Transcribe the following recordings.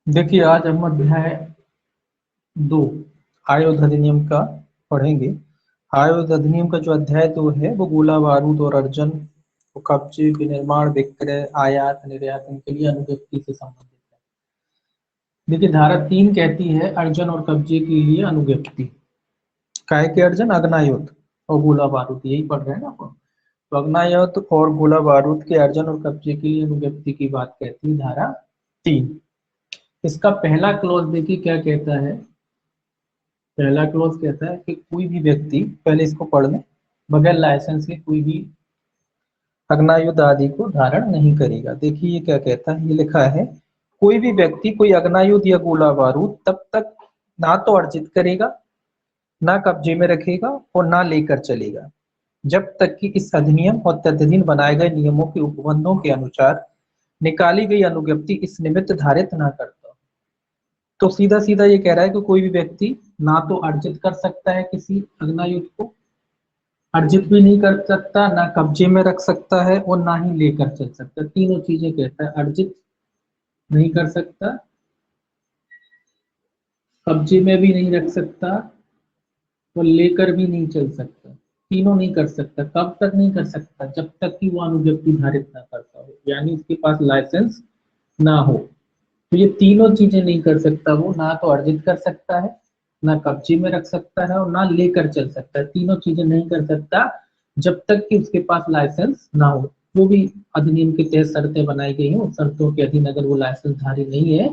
देखिए आज हम अध्याय 2 आयुध अधिनियम का पढ़ेंगे। आयुध अधिनियम का जो अध्याय 2 है वो गोला बारूद और अर्जन को कब्जे, विनिर्माण, विक्रय, आयात, निर्यात इनके लिए अनुज्ञप्ति से संबंधित है। देखिए धारा 3 कहती है अर्जन और कब्जे के लिए अनुज्ञप्ति। काय के अर्जन? अग्नायुध और गोला बारूद, यही पढ़ रहे हैं ना अपन। तो अग्नायुध और गोला बारूद के अर्जन और कब्जे के लिए अनुज्ञप्ति की बात कहती है धारा 3। इसका पहला क्लॉज देखिए क्या कहता है। पहला क्लॉज कहता है कि कोई भी व्यक्ति, पहले इसको पढ़ लें, बगैर लाइसेंस के कोई भी अग्नायुध आदि को धारण नहीं करेगा। देखिए ये क्या कहता है, ये लिखा है कोई भी व्यक्ति कोई अग्नायुध या गोला बारूद तब तक ना तो अर्जित करेगा, ना कब्जे में रखेगा और ना लेकर चलेगा जब तक कि इस अधिनियम और तदधीन बनाए गए नियमों के उपबंधों के अनुसार निकाली गई अनुज्ञप्ति इस निमित्त धारित ना करता। तो सीधा सीधा ये कह रहा है कि कोई भी व्यक्ति ना तो अर्जित कर सकता है किसी अग्नायुध को, अर्जित भी नहीं कर सकता, ना कब्जे में रख सकता है और ना ही लेकर चल सकता। तीनों चीजें कहता है, अर्जित नहीं कर सकता, कब्जे में भी नहीं रख सकता और लेकर भी नहीं चल सकता। तीनों नहीं कर सकता। कब तक नहीं कर सकता? जब तक कि वो अनुज्ञप्ति धारित ना करता हो, यानी उसके पास लाइसेंस ना हो। तो ये तीनों चीजें नहीं कर सकता वो, ना तो अर्जित कर सकता है, ना कब्जे में रख सकता है और ना लेकर चल सकता है। तीनों चीजें नहीं कर सकता जब तक कि उसके पास लाइसेंस ना हो। जो भी अधिनियम के तहत शर्तें बनाई गई हैं उस शर्तों के अधीन अगर वो लाइसेंसधारी नहीं है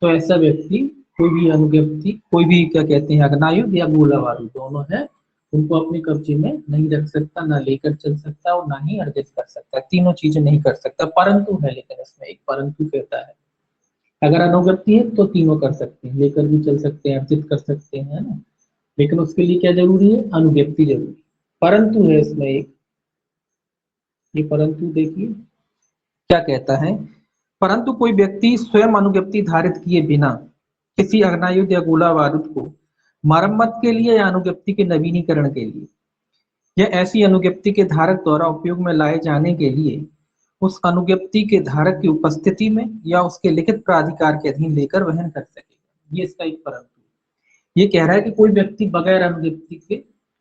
तो ऐसा व्यक्ति कोई भी अनुज्ञप्ति, कोई भी क्या कहते हैं अग्नायुध या गोला बारूद दोनों है, उनको अपने कब्जे में नहीं रख सकता, ना लेकर चल सकता और ना ही अर्जित कर सकता। तीनों चीजें नहीं कर सकता। परंतु है, लेकिन इसमें एक परंतु कहता है, अगर अनुज्ञप्ति है तो तीनों कर सकते हैं, लेकर भी चल सकते हैं, अर्जित कर सकते हैं, है ना। लेकिन उसके लिए क्या जरूरी है? अनुज्ञप्ति जरूरी। परंतु है इसमें एक, ये परंतु देखिए क्या कहता है। परंतु कोई व्यक्ति स्वयं अनुज्ञप्ति धारित किए बिना किसी अग्नायुध या गोला बारूद को मरम्मत के लिए या अनुज्ञप्ति के नवीनीकरण के लिए या ऐसी अनुज्ञप्ति के धारक द्वारा उपयोग में लाए जाने के लिए उस अनुज्ञप्ति के धारक की उपस्थिति में या उसके लिखित प्राधिकार के अधीन लेकर वहन कर सकेगा। ये इसका एक परंतु। ये कह रहा है कि कोई व्यक्ति बगैर अनुज्ञप्ति के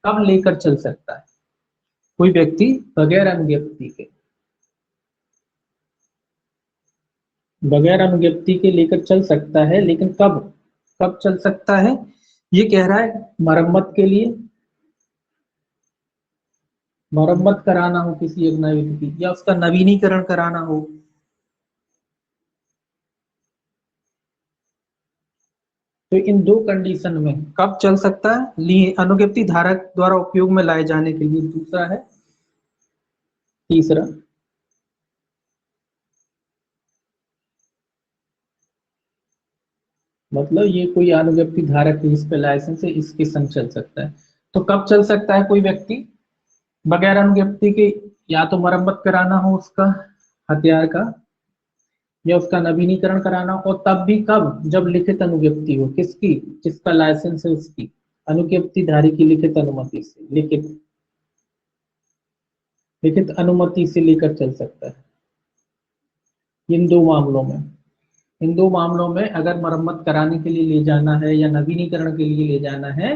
कब लेकर चल सकता है। कोई व्यक्ति बगैर अनुज्ञप्ति के, बगैर अनुज्ञप्ति के लेकर चल सकता है, लेकिन कब कब चल सकता है? ये कह रहा है मरम्मत के लिए, मरम्मत कराना हो किसी अग्नायुध की या उसका नवीनीकरण कराना हो। तो इन दो कंडीशन में कब चल सकता है? अनुज्ञप्ति धारक द्वारा उपयोग में लाए जाने के लिए। दूसरा है, तीसरा मतलब ये कोई अनुज्ञप्ति धारक है, इस पे लाइसेंस है, इसके संग चल सकता है। तो कब चल सकता है कोई व्यक्ति बगैर अनुज्ञप्ति के? या तो मरम्मत कराना हो उसका हथियार का या उसका नवीनीकरण कराना हो, और तब भी कब? जब लिखित अनुज्ञप्ति हो। किसकी? जिसका लाइसेंस है उसकी, अनुज्ञप्ति धारी की लिखित अनुमति से, लिखित अनुमति से लेकर चल सकता है। इन दो मामलों में, इन दो मामलों में अगर मरम्मत कराने के लिए ले जाना है या नवीनीकरण के लिए ले जाना है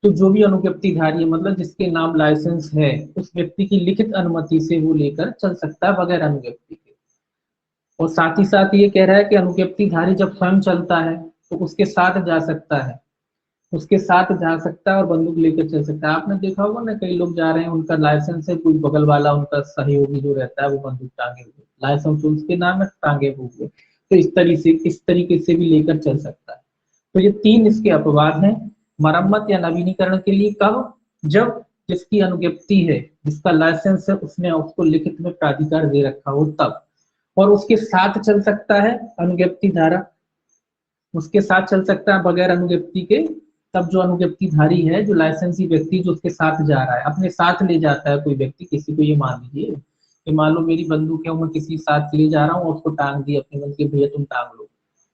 तो जो भी अनुज्ञप्ति धारी है, मतलब जिसके नाम लाइसेंस है, उस व्यक्ति की लिखित अनुमति से वो लेकर चल सकता है बगैर अनुज्ञप्ति के। और साथ ही साथ ये कह रहा है कि अनुज्ञप्ति धारी जब स्वयं चलता है तो उसके साथ जा सकता है, उसके साथ जा सकता है और बंदूक लेकर चल सकता है। आपने देखा होगा ना, कई लोग जा रहे हैं, उनका लाइसेंस है, कोई बगल वाला उनका सहयोगी जो रहता है वो बंदूक टांगे हुए, लाइसेंस उसके नाम है, टांगे हुए। तो इस तरीके से भी लेकर चल सकता है। तो ये तीन इसके अपवाद हैं। मरम्मत या नवीनीकरण के लिए कब? जब जिसकी अनुज्ञप्ति है, जिसका लाइसेंस है, उसने उसको लिखित में प्राधिकार दे रखा हो तब। और उसके साथ चल सकता है अनुज्ञप्ति धारा, उसके साथ चल सकता है बगैर अनुज्ञप्ति के तब जो अनुज्ञप्तिधारी है, जो लाइसेंसी व्यक्ति जो उसके साथ जा रहा है, अपने साथ ले जाता है कोई व्यक्ति किसी को। ये मान लीजिए कि मान लो मेरी बंदूक है, मैं किसी साथ ले जा रहा हूँ और उसको टांग दी अपने मन के, भैया तुम टांग लो,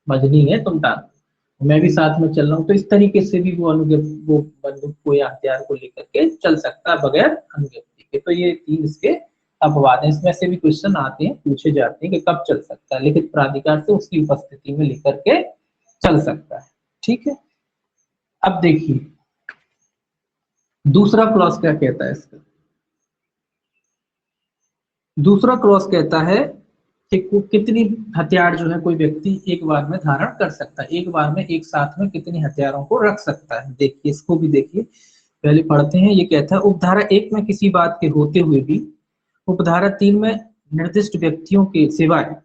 मजनी है तुम टांग लो, मैं भी साथ में चल रहा हूँ। तो इस तरीके से भी वो बंदूक को या हथियार को लेकर के चल सकता है बगैर अनुज्ञप्ति के। तो ये तीन इसके अपवाद है, इसमें से भी क्वेश्चन आते हैं, पूछे जाते हैं कि कब चल सकता है, लिखित प्राधिकार से उसकी उपस्थिति में लेकर के चल सकता है। ठीक है, अब देखिए दूसरा क्लॉज क्या कहता है इसका। दूसरा क्लॉज कहता है कि कितनी हथियार जो है कोई व्यक्ति एक बार में धारण कर सकता है, एक बार में एक साथ में कितने हथियारों को रख सकता है। देखिए इसको भी देखिए, पहले पढ़ते हैं। ये कहता है उपधारा 1 में किसी बात के होते हुए भी उपधारा 3 में निर्दिष्ट व्यक्तियों के सिवाय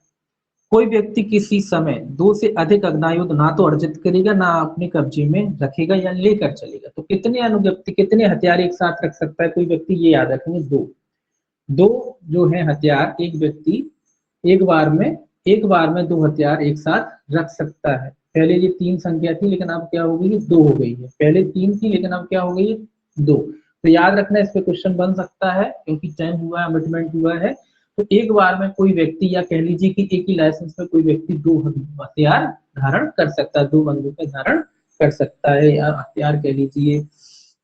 कोई व्यक्ति किसी समय 2 से अधिक अग्नायुध ना तो अर्जित करेगा ना अपने कब्जे में रखेगा या लेकर चलेगा। तो कितने अनुव्यक्ति कितने हथियार एक साथ रख सकता है कोई व्यक्ति, ये याद रखेंगे, दो जो है हथियार एक व्यक्ति एक बार में 2 हथियार एक साथ रख सकता है। पहले ये 3 संख्या थी लेकिन अब क्या हो गई है, 2 हो गई है। पहले 3 थी लेकिन अब क्या हो गई है, 2। तो याद रखना, इस पे क्वेश्चन बन सकता है क्योंकि टाइम हुआ है, अमिटमेंट हुआ है। तो एक बार में कोई व्यक्ति या कह लीजिए कि एक ही लाइसेंस में कोई व्यक्ति 2 हथियार धारण कर सकता है, 2 बंदूकें धारण कर सकता है, या हथियार कह लीजिए,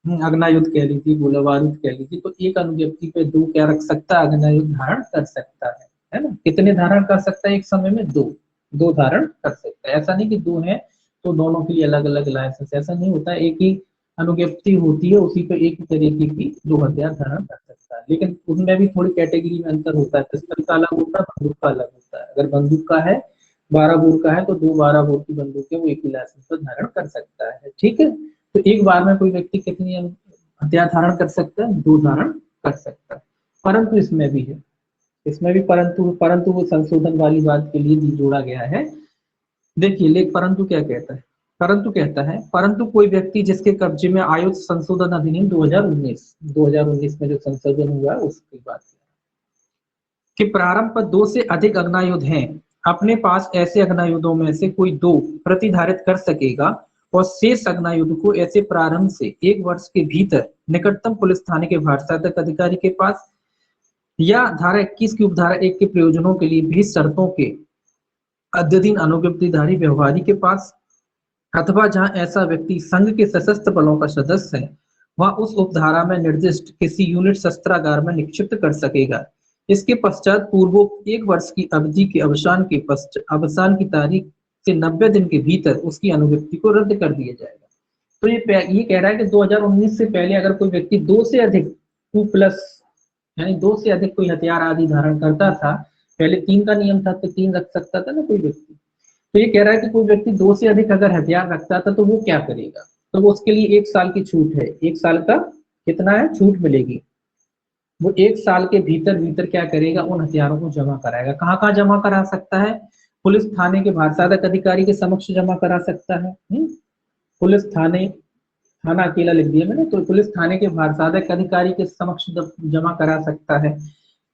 अग्नायुद्ध कह लीजिए, गोला बारूद कह लीजिए। तो एक अनुव्यक्ति पे 2 क्या रख सकता है, अग्नायुद्ध धारण कर सकता है ना। कितने धारण कर सकता है एक समय में, 2 धारण कर सकता है। ऐसा नहीं कि 2 है तो दोनों के लिए अलग अलग लाइसेंस, ऐसा नहीं होता। एक ही अनुव्यक्ति होती है, उसी पे एक ही तरीके की 2 हथियार धारण कर सकता है। लेकिन उसमें भी थोड़ी कैटेगरी में अंतर होता है, पिस्टल का अलग होता है, बंदूक का अलग होता है। अगर बंदूक का है 12 बोर का है तो 2 12 बोर की बंदूक है वो एक ही लाइसेंस पर धारण कर सकता है। ठीक है, तो एक बार में कोई व्यक्ति कितनी हथियार धारण कर सकता है, 2 धारण कर सकता है। परंतु इसमें भी है, इसमें भी परंतु वो संशोधन वाली बात के लिए भी जोड़ा गया है। देखिए लेख परंतु क्या कहता है, परंतु कहता है परंतु कोई व्यक्ति जिसके कब्जे में आयुध संशोधन अधिनियम 2019 में जो संशोधन हुआ है उसकी बात कि प्रारंभ पर 2 से अधिक अग्नायुध हैं, अपने पास ऐसे अग्नायुधों में से कोई 2 प्रतिधारित कर सकेगा और शेष अग्नायुध को ऐसे प्रारंभ से 1 वर्ष के भीतर निकटतम पुलिस थाने के भारसाधक अधिकारी के पास या धारा 21 की उपधारा 1 के प्रयोजनों के लिए भी शर्तों के अद्यतन अनुज्ञप्तिधारी व्यवहारी के पास, अथवा जहां ऐसा व्यक्ति संघ के सशस्त्र बलों का सदस्य है वह उस उपधारा में निर्दिष्ट किसी यूनिट शस्त्रागार में निक्षिप्त कर सकेगा। इसके पश्चात पूर्वोक्त 1 वर्ष की अवधि के अवसान की तारीख से 90 दिन के भीतर उसकी अनुज्ञप्ति को रद्द कर दिया जाएगा। तो ये कह रहा है कि 2019 से पहले अगर कोई व्यक्ति 2 से अधिक 2+ यानी 2 से अधिक कोई हथियार आदि धारण करता था, पहले 3 का नियम था तो 3 रख सकता था ना कोई व्यक्ति। तो ये कह रहा है कि कोई व्यक्ति 2 से अधिक अगर हथियार रखता था तो वो क्या करेगा, तो वो उसके लिए 1 साल की छूट है। 1 साल का कितना है छूट मिलेगी, वो 1 साल के भीतर भीतर क्या करेगा, उन हथियारों को जमा कराएगा। कहाँ कहाँ जमा करा सकता है, पुलिस थाने के भारसाधक अधिकारी के समक्ष जमा करा सकता है। पुलिस थाना अकेला लिख दिया मैंने, तो पुलिस थाने के भारसाधक अधिकारी के समक्ष जमा करा सकता है,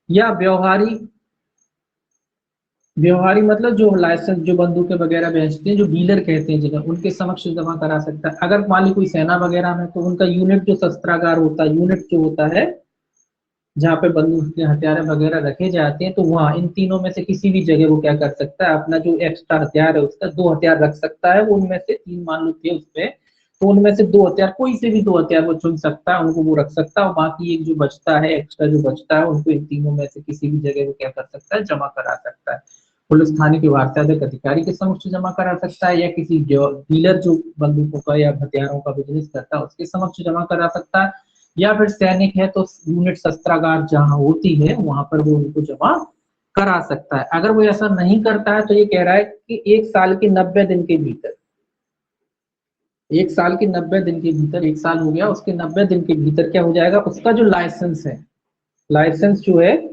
या व्यवहारी मतलब जो लाइसेंस जो बंदूकें वगैरह बेचते हैं, जो डीलर कहते हैं जिन्हें, उनके समक्ष जमा करा सकता है। अगर मान ली कोई सेना वगैरह में तो उनका यूनिट जो शस्त्रागार होता है, यूनिट जो होता है जहाँ पे बंदूक के हथियार वगैरह रखे जाते हैं, तो वहाँ इन तीनों में से किसी भी जगह वो क्या कर सकता है, अपना जो एक्स्ट्रा हथियार है उसका 2 हथियार रख सकता है। वो उनमें से 3 मान लो थे उसपे, तो उनमें से 2 हथियार, कोई से भी 2 हथियार वो चुन सकता है, उनको वो रख सकता है, और बाकी एक जो बचता है एक्स्ट्रा जो बचता है उनको इन तीनों में से किसी भी जगह वो क्या कर सकता है, जमा करा सकता है। पुलिस थाने के भारसाधक अधिकारी के समक्ष जमा करा सकता है, या किसी डीलर जो बंदूकों का या हथियारों का बिजनेस करता है उसके समक्ष जमा करा सकता है, या फिर सैनिक है तो यूनिट शस्त्रागार जहां होती है वहां पर वो उनको जमा करा सकता है। अगर वो ऐसा नहीं करता है तो ये कह रहा है कि 1 साल के 90 दिन के भीतर, 1 साल के 90 दिन के भीतर, 1 साल हो गया, उसके 90 दिन के भीतर क्या हो जाएगा, उसका जो लाइसेंस है, लाइसेंस जो है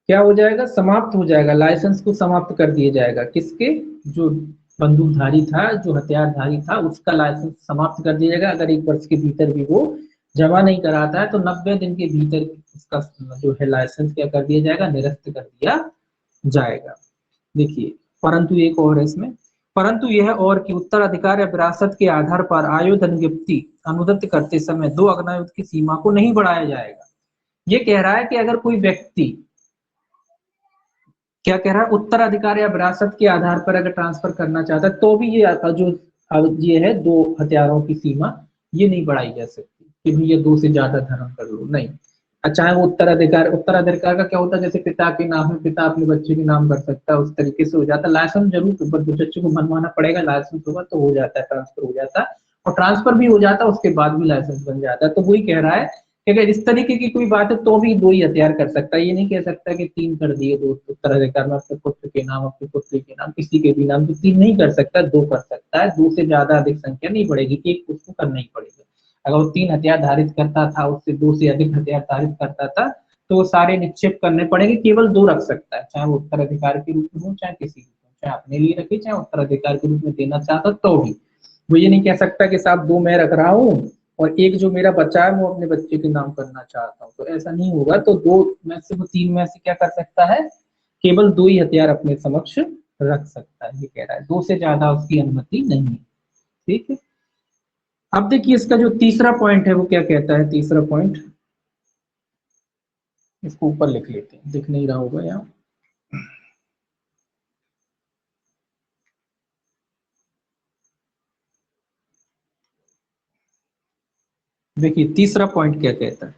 क्या हो जाएगा, समाप्त हो जाएगा। लाइसेंस को समाप्त कर दिया जाएगा, किसके, जो बंदूकधारी था, जो हथियारधारी था, उसका लाइसेंस समाप्त कर दिया जाएगा। अगर 1 वर्ष के भीतर भी वो जमा नहीं कराता है तो 90 दिन के भीतर उसका जो है लाइसेंस क्या कर दिया जाएगा, निरस्त कर दिया जाएगा। देखिए परंतु एक और है इसमें, परंतु यह और कि उत्तराधिकार या विरासत के आधार पर आयुध अनुदत्त करते समय 2 अग्नायुध की सीमा को नहीं बढ़ाया जाएगा। ये कह रहा है कि अगर कोई व्यक्ति क्या कह रहा है, उत्तराधिकार या विरासत के आधार पर अगर ट्रांसफर करना चाहता है तो भी ये है 2 हथियारों की सीमा ये नहीं बढ़ाई जा सकती कि भैया 2 से ज्यादा धारण कर लो, नहीं। चाहे वो उत्तराधिकार का क्या होता है, जैसे पिता के नाम है, पिता अपने बच्चे के नाम कर सकता है, उस तरीके से हो जाता है। लाइसेंस जरूर बच्चे को बनवाना पड़ेगा, लाइसेंस होगा तो हो जाता है, ट्रांसफर हो जाता है, और ट्रांसफर भी हो जाता है, उसके बाद भी लाइसेंस बन जाता है। तो वही कह रहा है कि अगर इस तरीके की कोई बात है तो भी 2 ही हथियार कर सकता है, ये नहीं कह सकता कि 3 कर दिए, 2 उत्तराधिकार में अपने पुत्र के नाम, अपनी पुत्री के नाम, किसी के भी नाम, तो 3 नहीं कर सकता, 2 कर सकता है। 2 से ज्यादा अधिक संख्या नहीं बढ़ेगी, एक उसको करना ही पड़ेगा। अगर वो 3 हथियार धारित करता था, उससे 2 से अधिक हथियार धारित करता था, तो वो सारे निक्षेप करने पड़ेंगे, केवल 2 रख सकता है, चाहे वो उत्तराधिकार के रूप में हो, चाहे किसी के, चाहे अपने लिए रखे, चाहे उत्तराधिकार के रूप में देना चाहता तो भी। वो ये नहीं कह सकता कि साहब 2 मैं रख रहा हूँ और एक जो मेरा बच्चा है वो अपने बच्चे के नाम करना चाहता हूँ, तो ऐसा नहीं होगा। तो 2 में से वो 3 में से क्या कर सकता है, केवल 2 ही हथियार अपने समक्ष रख सकता है, ये कह रहा है, 2 से ज्यादा उसकी अनुमति नहीं है। ठीक है, अब देखिए इसका जो तीसरा पॉइंट है वो क्या कहता है। तीसरा पॉइंट, इसको ऊपर लिख लेते हैं, दिख नहीं रहा होगा यहाँ। देखिए तीसरा पॉइंट क्या कहता है।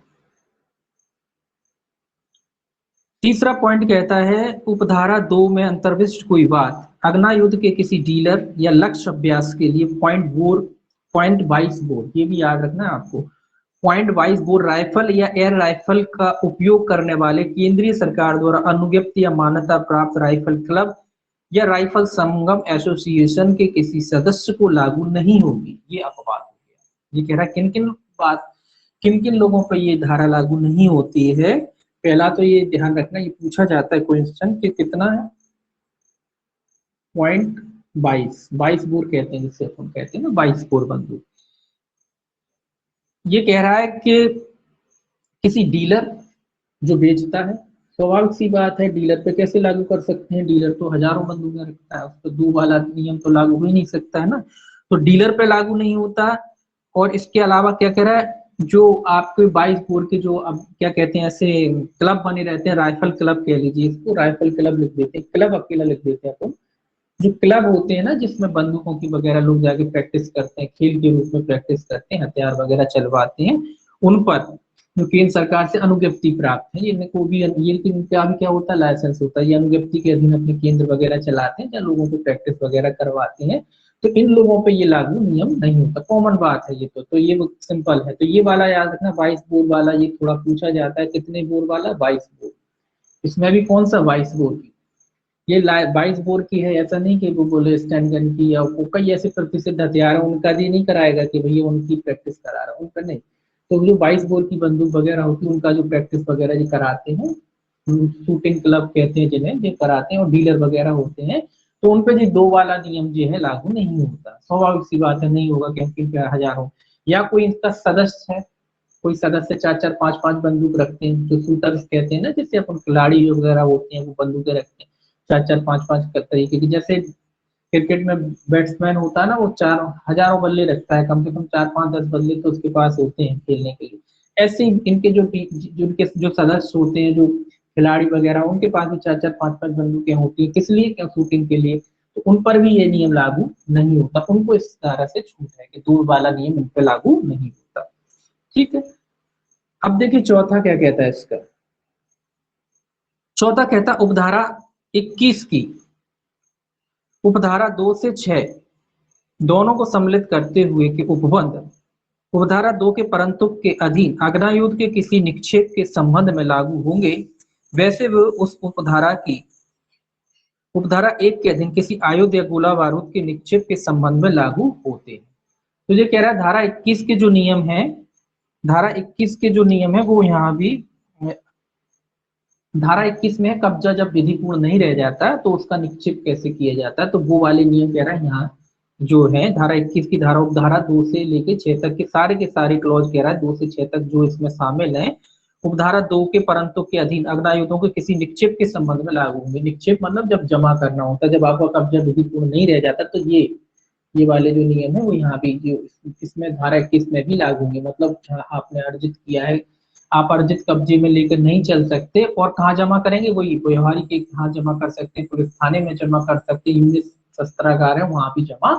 तीसरा पॉइंट कहता है, उपधारा 2 में अंतर्विष्ट कोई बात अग्ना युद्ध के किसी डीलर या लक्ष्य अभ्यास के लिए पॉइंट 22 बोर, ये भी याद रखना है आपको, पॉइंट 22 बोर राइफल या एयर राइफल का उपयोग करने वाले केंद्रीय सरकार द्वारा अनुज्ञप्त या मान्यता प्राप्त राइफल क्लब या राइफल संगम एसोसिएशन के किसी सदस्य को लागू नहीं होगी। ये अपवाद हो गया। ये कह रहा है किन किन लोगों पर ये धारा लागू नहीं होती है। पहला तो ये ध्यान रखना, ये पूछा जाता है क्वेश्चन कि कितना है, पॉइंट 22 बोर कहते हैं, जिससे अपन कहते हैं ना 22 बोर बंदूक। ये कह रहा है कि किसी डीलर जो बेचता है, स्वाभाविक सी बात है, डीलर पे कैसे लागू कर सकते हैं, डीलर तो हजारों बंदूकें रखता है, उस पर 2 वाला नियम तो लागू हो ही नहीं सकता है ना, तो डीलर पे लागू नहीं होता। और इसके अलावा क्या कह रहा है, जो आपके 22 बोर के जो अब क्या कहते हैं ऐसे क्लब बने रहते हैं, राइफल क्लब कह लीजिए इसको, राइफल क्लब लिख देते हैं, क्लब अकेला लिख देते हैं अपन। जो क्लब होते हैं ना, जिसमें बंदूकों की वगैरह लोग जाके प्रैक्टिस करते हैं, खेल के रूप में प्रैक्टिस करते हैं, हथियार वगैरह चलवाते हैं, उन पर जो केंद्र सरकार से अनुज्ञप्ति प्राप्त है, इनको भी ये इनका भी क्या होता है, लाइसेंस होता है, ये अनुज्ञप्ति के अधीन अपने केंद्र वगैरह चलाते हैं, जहाँ लोगों को प्रैक्टिस वगैरह करवाते हैं, तो इन लोगों पे ये लागू नियम नहीं होता, कॉमन बात है ये तो ये सिंपल है। तो ये वाला याद रखना, 22 बोर वाला, ये थोड़ा पूछा जाता है, कितने बोर वाला, 22 बोर, इसमें भी कौन सा 22 बोर की, ये 22 बोर की है, ऐसा नहीं कि वो बोले स्टैंड गन की, या वो कई ऐसे प्रतिष्ठित हथियार है, उनका ये नहीं कराएगा कि भैया उनकी प्रैक्टिस करा रहा, उनका नहीं। तो जो 22 बोर की बंदूक वगैरह होती है, उनका जो प्रैक्टिस वगैरह ये कराते हैं, शूटिंग क्लब कहते हैं जिन्हें, ये कराते हैं, और डीलर वगैरह होते हैं, तो उनपे जो 2 वाला नियम जो है लागू नहीं होता, स्वाभाविक सी बात है, नहीं होगा, क्योंकि हजारों, या कोई इनका सदस्य है, कोई सदस्य 4-4, 5-5 बंदूक रखते हैं, जो शूटर्स कहते हैं ना, जैसे अपन खिलाड़ी वगैरह होते हैं वो बंदूकें रखते हैं 4-4, 5-5 तरीके की, जैसे क्रिकेट में बैट्समैन होता है ना, वो 4 हजारों बल्ले रखता है, कम से कम 4-5-10 बल्ले तो उसके पास होते हैं खेलने के लिए। ऐसे ही इनके इनके जो सदस्य होते हैं, जो खिलाड़ी वगैरह, उनके पास भी 4-4, 5-5 बंदूकें होती है, किस लिए, क्या, शूटिंग के लिए, तो उन पर भी ये नियम लागू नहीं होता, उनको इस तरह से छूट है कि 2 वाला नियम इन पर लागू नहीं होता। ठीक है, अब देखिए चौथा क्या कहता है इसका। चौथा कहता उपधारा 21 की उपधारा 2 से 6 दोनों को सम्मिलित करते हुए कि उपबंध उपधारा 2 के परंतुक के अधीन आग्नेयुद्ध के किसी निक्षेप के संबंध में लागू होंगे, वैसे वे उस उपधारा 1 के अधीन किसी आयुध या गोला बारूद के निक्षेप के संबंध में लागू होते हैं। तो ये कह रहा है धारा 21 के जो नियम है, धारा 21 के जो नियम है वो यहाँ भी धारा 21 में कब्जा जब विधिपूर्ण नहीं रह जाता तो उसका निक्षेप कैसे किया जाता है, तो वो वाले नियम कह रहा है यहाँ जो है, धारा 21 की धारा उपधारा 2 से लेके 6 तक के सारे क्लॉज कह रहा है, 2 से 6 तक जो इसमें शामिल है, उपधारा 2 के परंतु के अधीन अग्नायुधों के किसी निक्षेप के संबंध में लागू होंगे। निक्षेप मतलब जब जमा करना होता है, जब आपका कब्जा विधिपूर्ण नहीं रह जाता, तो ये वाले जो नियम है वो यहाँ भी जो इसमें धारा 21 में भी लागू होंगे, मतलब आपने अर्जित किया है, आप अर्जित कब्जे में लेकर नहीं चल सकते, और कहाँ जमा करेंगे, वही व्यवहारिक कहाँ जमा कर सकते हैं, पुलिस थाने में जमा कर सकते हैं, यूनिट शस्त्रागार है वहां भी जमा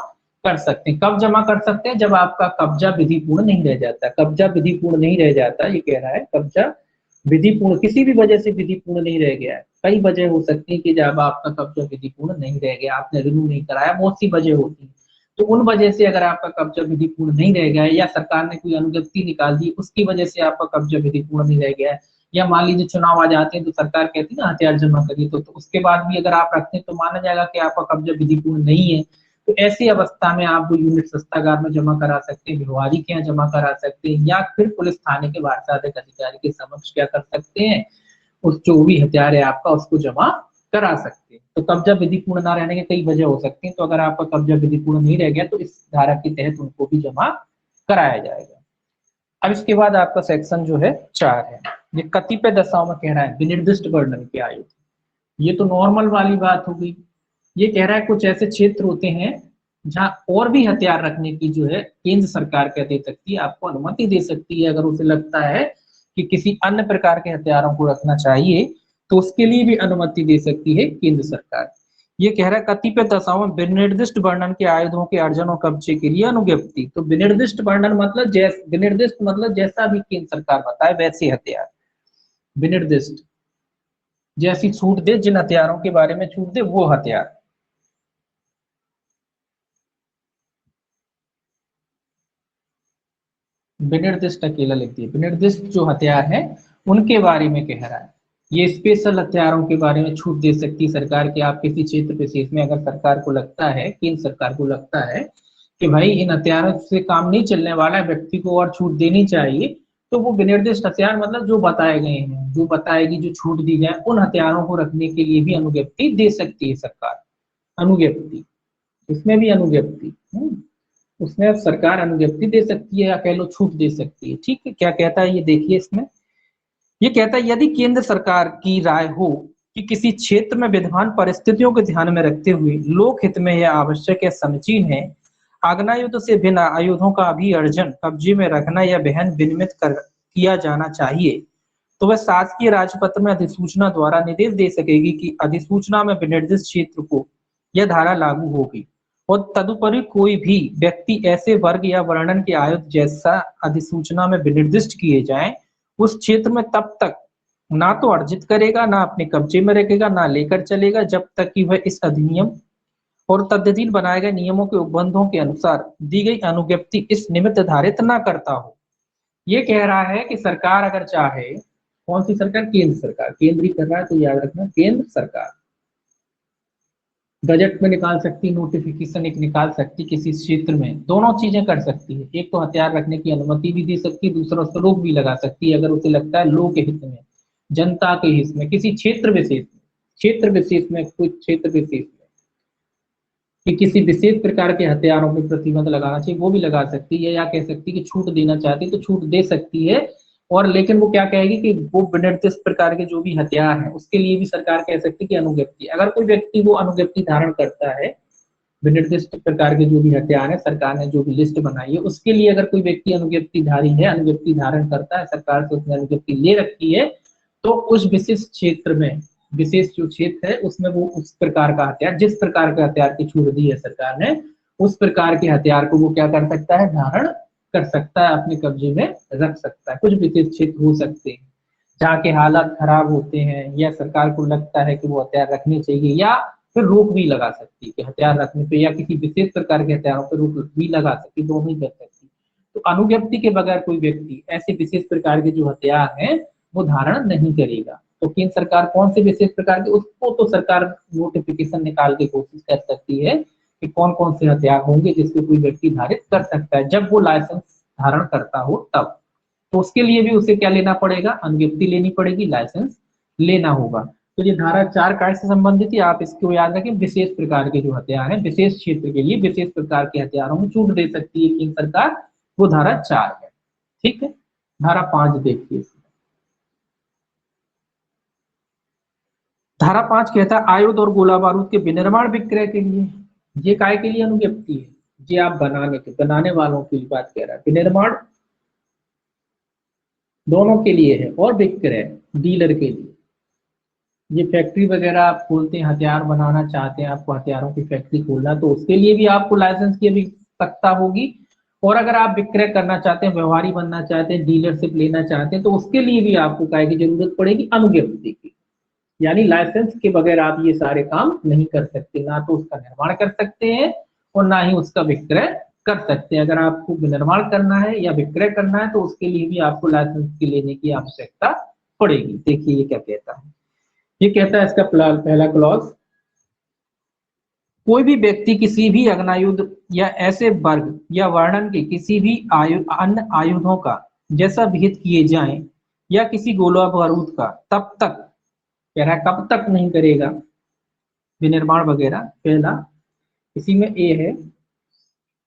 कर सकते हैं। कब जमा कर सकते हैं, जब आपका कब्जा विधिपूर्ण नहीं रह जाता, कब्जा विधिपूर्ण नहीं रह जाता, ये कह रहा है कब्जा विधिपूर्ण किसी भी वजह से विधिपूर्ण नहीं रह गया है, कई वजह हो सकती है कि जब आपका कब्जा विधिपूर्ण नहीं रह गया, आपने रिन्यू नहीं कराया, बहुत सी वजह होती है। तो उन वजह से अगर आपका कब्जा विधिपूर्ण नहीं रह गया है, या सरकार ने कोई अनुज्ञप्ति निकाल दी उसकी वजह से आपका कब्जा विधिपूर्ण नहीं रह गया है, या मान लीजिए चुनाव आ जाते हैं तो सरकार कहती है ना हथियार जमा करिए, तो उसके बाद भी अगर आप रखते हैं तो माना जाएगा कि आपका कब्जा विधिपूर्ण नहीं है। तो ऐसी अवस्था में आप वो यूनिट शस्त्रागार में जमा करा सकते हैं, व्यवहारी के यहाँ जमा करा सकते हैं, या फिर पुलिस थाने के वारसाधिक अधिकारी के समक्ष क्या कर सकते हैं, उस जो भी हथियार है आपका उसको जमा करा सकते हैं। तो कब्जा विधिपूर्ण ना रहने के कई वजह हो सकती हैं, तो अगर आपका कब्जा विधिपूर्ण नहीं रह गया तो इस धारा के तहत उनको भी जमा कराया जाएगा। अब इसके बाद आपका सेक्शन जो है 4 है, ये कतिपय दशाओं में कह रहा है विनिर्दिष्ट वर्णन के आयु। ये तो नॉर्मल वाली बात हो गई। ये कह रहा है कुछ ऐसे क्षेत्र होते हैं जहां और भी हथियार रखने की जो है केंद्र सरकार क्या दे सकती है, आपको अनुमति दे सकती है। अगर उसे लगता है कि किसी अन्य प्रकार के हथियारों को रखना चाहिए तो उसके लिए भी अनुमति दे सकती है केंद्र सरकार। ये कह रहा है कतिपय दशाओं में विनिर्दिष्ट वर्णन के आयुधों के अर्जन और कब्जे के लिए अनुज्ञप्ति। तो विनिर्दिष्ट वर्णन मतलब विनिर्दिष्ट मतलब जैसा भी केंद्र सरकार बताए वैसे हथियार। विनिर्दिष्ट जैसी छूट दे, जिन हथियारों के बारे में छूट दे वो हथियार। विनिर्दिष्ट अकेला लिख दिए, विनिर्दिष्ट जो हथियार है उनके बारे में कह रहा है। ये स्पेशल हथियारों के बारे में छूट दे सकती सरकार कि आप किसी क्षेत्र विशेष में अगर सरकार को लगता है, केंद्र सरकार को लगता है कि भाई इन हथियारों से काम नहीं चलने वाला है, व्यक्ति को और छूट देनी चाहिए, तो वो विनिर्दिष्ट हथियार मतलब जो बताए गए हैं, जो बताएगी, जो छूट दी जाए, उन हथियारों को रखने के लिए भी अनुज्ञप्ति दे सकती है सरकार। अनुज्ञप्ति, इसमें भी अनुज्ञप्ति, उसमें अब सरकार अनुज्ञप्ति दे सकती है या कह लो छूट दे सकती है। ठीक है, क्या कहता है ये देखिए इसमें। ये कहता है यदि केंद्र सरकार की राय हो कि किसी क्षेत्र में विद्यमान परिस्थितियों को ध्यान में रखते हुए लोक हित में यह आवश्यक या समीचीन है, आग्नेयुद्ध से भिन्न आयुधों का भी अर्जन कब्जे में रखना या बहन विनिमित किया जाना चाहिए, तो वह शासकीय राजपत्र में अधिसूचना द्वारा निर्देश दे सकेगी कि अधिसूचना में विनिर्दिष्ट क्षेत्र को यह धारा लागू होगी, और तदुपरि कोई भी व्यक्ति ऐसे वर्ग या वर्णन के आयुध जैसा अधिसूचना में विनिर्दिष्ट किए जाएं उस क्षेत्र में तब तक ना तो अर्जित करेगा, ना अपने कब्जे में रखेगा, ना लेकर चलेगा, जब तक कि वह इस अधिनियम और तद्दीन बनाए गए नियमों के उपबंधों के अनुसार दी गई अनुज्ञप्ति इस निमित्त धारित न करता हो। ये कह रहा है कि सरकार अगर चाहे, कौन सी सरकार, केंद्र सरकार, केंद्र ही कर रहा है तो याद रखना केंद्र सरकार बजट में निकाल सकती, नोटिफिकेशन एक निकाल सकती, किसी क्षेत्र में दोनों चीजें कर सकती है। एक तो हथियार रखने की अनुमति भी दे सकती है, दूसरा उसको रोक भी लगा सकती है अगर उसे लगता है लोक हित में, जनता के हित में, किसी क्षेत्र विशेष में, क्षेत्र विशेष में, कुछ क्षेत्र विशेष में कि किसी विशेष प्रकार के हथियारों में प्रतिबंध लगाना चाहिए वो भी लगा सकती है, या कह सकती है कि छूट देना चाहती है तो छूट दे सकती है। और लेकिन वो क्या कहेगी कि वो विनिर्दिष्ट प्रकार के जो भी हथियार हैं उसके लिए भी सरकार कह सकती है कि अनुज्ञप्ति, अगर कोई व्यक्ति वो अनुज्ञप्ति धारण करता है, विनिर्दिष्ट प्रकार के जो भी हथियार है सरकार ने जो भी लिस्ट बनाई है उसके लिए अगर कोई व्यक्ति अनुज्ञप्ति धारी है, अनुज्ञप्ति धारण करता है, सरकार से उसने अनुज्ञप्ति ले रखी है, तो उस विशिष्ट क्षेत्र में, विशेष जो क्षेत्र है उसमें वो उस प्रकार का हथियार, जिस प्रकार के हथियार की छूट दी है सरकार ने, उस प्रकार के हथियार को वो क्या कर सकता है, धारण कर सकता है, अपने कब्जे में रख सकता है। कुछ विशेष क्षेत्र हो सकते हैं जहाँ के हालात खराब होते हैं, या सरकार को लगता है कि वो हथियार रखने चाहिए, या फिर रोक भी लगा सकती है कि हथियार रखने पे, या किसी विशेष प्रकार के हथियारों पर रोक भी लगा सकती, दोनों ही कर सकती। तो अनुज्ञप्ति के बगैर कोई व्यक्ति ऐसे विशेष प्रकार के जो हथियार हैं वो धारण नहीं करेगा। तो केंद्र सरकार कौन से विशेष प्रकार के, उसको तो सरकार नोटिफिकेशन निकाल के कोशिश कर सकती है कि कौन कौन से हथियार होंगे जिसको कोई व्यक्ति धारित कर सकता है, जब वो लाइसेंस धारण करता हो तब। तो उसके लिए भी उसे क्या लेना पड़ेगा, अनुज्ञप्ति लेनी पड़ेगी, लाइसेंस लेना होगा। तो ये धारा 4 काय से संबंधित है, आप इसको याद रखें, विशेष प्रकार के जो हथियार हैं, विशेष क्षेत्र के लिए विशेष प्रकार के हथियारों में छूट दे सकती है केंद्र सरकार, वो धारा 4 है। ठीक है, धारा 5 देखिए। धारा 5 कहता है आयुध और गोला बारूद के विनिर्माण विक्रय के लिए, ये काय के लिए अनुज्ञप्ति है, ये आप बनाने के, बनाने वालों की बात कह रहा है, विनिर्माण दोनों के लिए है, और विक्रय डीलर के लिए। ये फैक्ट्री वगैरह आप खोलते हैं, हथियार बनाना चाहते हैं, आपको हथियारों की फैक्ट्री खोलना, तो उसके लिए भी आपको लाइसेंस की आवश्यकता होगी, और अगर आप विक्रय करना चाहते हैं, व्यवहारी बनना चाहते हैं, डीलरशिप लेना चाहते हैं, तो उसके लिए भी आपको काय की जरूरत पड़ेगी, अनुज्ञप्ति की। यानी लाइसेंस के बगैर आप ये सारे काम नहीं कर सकते, ना तो उसका निर्माण कर सकते हैं और ना ही उसका विक्रय कर सकते हैं। अगर आपको निर्माण करना है या विक्रय करना है तो उसके लिए भी आपको लाइसेंस की लेने की आवश्यकता पड़ेगी। देखिए ये क्या कहता है, ये कहता है इसका पहला क्लॉज, कोई भी व्यक्ति किसी भी अग्नायुध या ऐसे वर्ग या वर्णन के किसी भी अन्य आयुधों का जैसा विहित किए जाएं या किसी गोला बारूद का तब तक, कह रहा है कब तक नहीं करेगा विनिर्माण वगैरह। पहला इसी में ए है,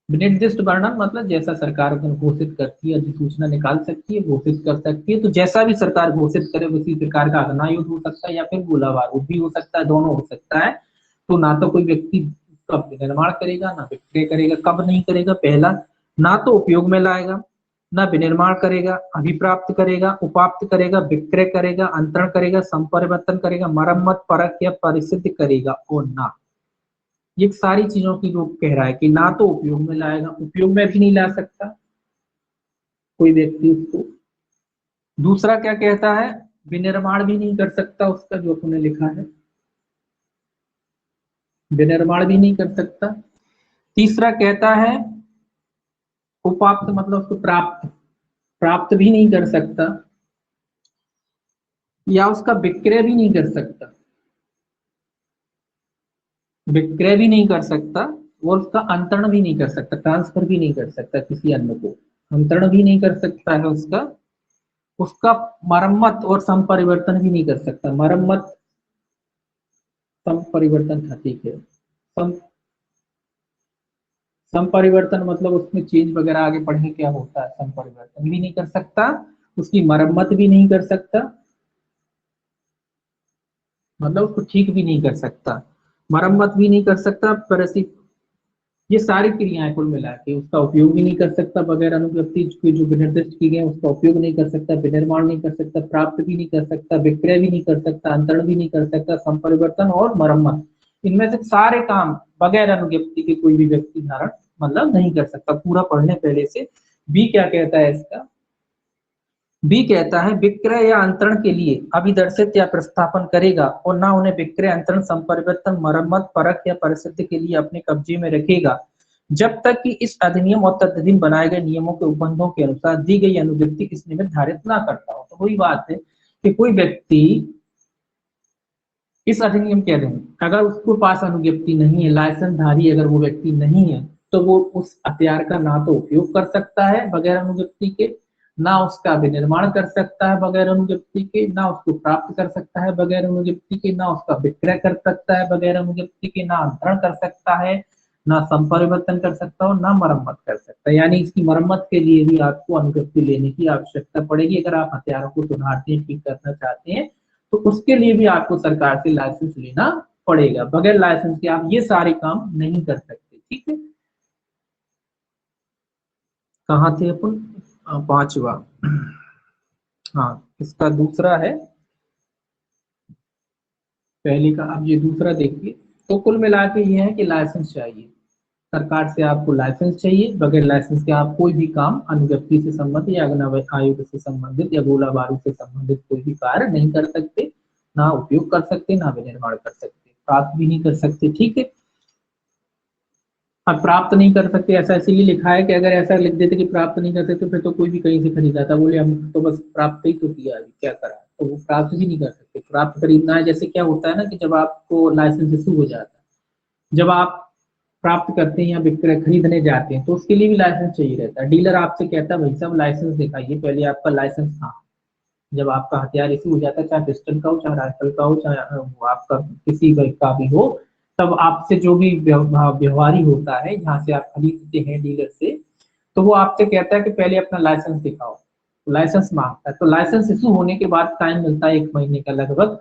विनिर्दिष्ट वर्णन मतलब जैसा सरकार घोषित करती है, अधिसूचना निकाल सकती है, घोषित कर सकती है, तो जैसा भी सरकार घोषित करे उसी प्रकार का अग्नायुध हो सकता है या फिर गोला बारूद भी हो सकता है, दोनों हो सकता है। तो ना तो कोई व्यक्ति कब निर्माण करेगा ना विक्रय करेगा। कब नहीं करेगा, पहला ना तो उपयोग में लाएगा, ना विनिर्माण करेगा, अभिप्राप्त करेगा, उपाप्त करेगा, विक्रय करेगा, अंतरण करेगा, संपरिवर्तन करेगा, मरम्मत, परख या परिसिद्ध करेगा और ना। ये सारी चीजों की रूप कह रहा है कि ना तो उपयोग में लाएगा, उपयोग में भी नहीं ला सकता कोई व्यक्ति उसको। दूसरा क्या कहता है, विनिर्माण भी नहीं कर सकता उसका, जो तुमने लिखा है विनिर्माण भी नहीं कर सकता। तीसरा कहता है उपाप्त मतलब उसको प्राप्त प्राप्त भी नहीं कर सकता या उसका विक्रय भी नहीं कर सकता, विक्रय भी नहीं कर सकता और उसका अंतरण भी नहीं कर सकता, ट्रांसफर भी नहीं कर सकता किसी अन्य को, अंतरण भी नहीं कर सकता है उसका, उसका मरम्मत और संपरिवर्तन भी नहीं कर सकता। मरम्मत संपरिवर्तन था, ठीक है। संपरिवर्तन मतलब उसमें चेंज वगैरह आगे पढ़े क्या होता है, संपरिवर्तन भी नहीं कर सकता, उसकी मरम्मत भी नहीं कर सकता, मतलब उसको ठीक भी नहीं कर सकता, मरम्मत भी नहीं कर सकता, परिसित, ये सारी क्रियाएं कुल मिला के उसका उपयोग भी नहीं कर सकता बगैर अनुज्ञप्ति की, जो निर्दिष्ट की गए उसका उपयोग नहीं कर सकता, विनिर्माण नहीं कर सकता, प्राप्त भी नहीं कर सकता, विक्रय भी नहीं कर सकता, अंतरण भी नहीं कर सकता, संपरिवर्तन और मरम्मत, इनमें से सारे काम बगैर अनुज्ञप्ति के कोई भी व्यक्ति धारण मतलब नहीं कर सकता। पूरा पढ़ने पहले से। बी क्या कहता है इसका, बी कहता है विक्रय या अंतरण के लिए अभिदर्शित या प्रस्थापन करेगा और ना उन्हें विक्रय, अंतरण, संपरिवर्तन, मरम्मत, परख या परिसिद्ध के लिए अपने कब्जे में रखेगा जब तक कि इस अधिनियम और तदधीन बनाए गए नियमों के उपबंधों के अनुसार दी गई अनुज्ञप्ति इस निमित्त धारित ना करता हो। तो वही बात है कि कोई व्यक्ति इस अधिनियम के अधीन अगर उसके पास अनुज्ञप्ति नहीं है, लाइसेंस धारी अगर वो व्यक्ति नहीं है, तो वो उस हथियार का ना तो उपयोग कर सकता है बगैर अनुज्ञप्ति के, ना उसका विनिर्माण कर सकता है बगैर अनुज्ञप्ति के, ना उसको प्राप्त कर सकता है बगैर अनुज्ञप्ति के, ना उसका विक्रय कर सकता है बगैर अनुज्ञप्ति के, ना अंतरण कर सकता है, ना संपरिवर्तन कर सकता है, ना मरम्मत कर सकता है। यानी इसकी मरम्मत के लिए भी आपको अनुज्ञप्ति लेने की आवश्यकता पड़ेगी। अगर आप हथियारों को सुधारते हैं, ठीक करना चाहते हैं, तो उसके लिए भी आपको सरकार से लाइसेंस लेना पड़ेगा। बगैर लाइसेंस के आप ये सारे काम नहीं कर सकते। ठीक है, कहाँ थे अपन, पांचवा। हाँ, इसका दूसरा है, पहले का अब ये दूसरा देखिए। तो कुल मिला के ये है कि लाइसेंस चाहिए, सरकार से आपको लाइसेंस चाहिए। बगैर लाइसेंस के आप कोई भी काम अनुज्ञप्ति से संबंधित या अग्नि आयुध से संबंधित या गोला बारूद से संबंधित कोई भी कार्य नहीं कर सकते, ना उपयोग कर सकते, ना विनिर्माण कर सकते, प्राप्त भी नहीं कर सकते। ठीक है, अब प्राप्त नहीं कर सकते ऐसा इसीलिए लिखा है कि अगर ऐसा लिख देते कि प्राप्त नहीं कर सकते फिर तो कोई भी कहीं से खरीदाता बोले हम तो बस प्राप्त ही तो किया, अभी क्या करा, तो वो प्राप्त भी नहीं कर सकते। प्राप्त खरीदना है, जैसे क्या होता है ना कि जब आपको लाइसेंस इशू हो जाता है, जब आप प्राप्त करते हैं या विक्रय खरीदने जाते हैं तो उसके लिए भी लाइसेंस चाहिए रहता है। डीलर आपसे कहता है भाई साहब लाइसेंस दिखाइए, पहले आपका लाइसेंस था। जब आपका हथियार इशू हो जाता है, चाहे पिस्टल का हो, चाहे राइफल का हो, चाहे वो आपका किसी का भी हो, तब आपसे जो भी व्यवहारी होता है जहाँ से आप खरीदते हैं डीलर से, तो वो आपसे कहता है कि पहले अपना लाइसेंस दिखाओ, लाइसेंस मांगता है। तो लाइसेंस इशू होने के बाद टाइम मिलता है 1 महीने का लगभग,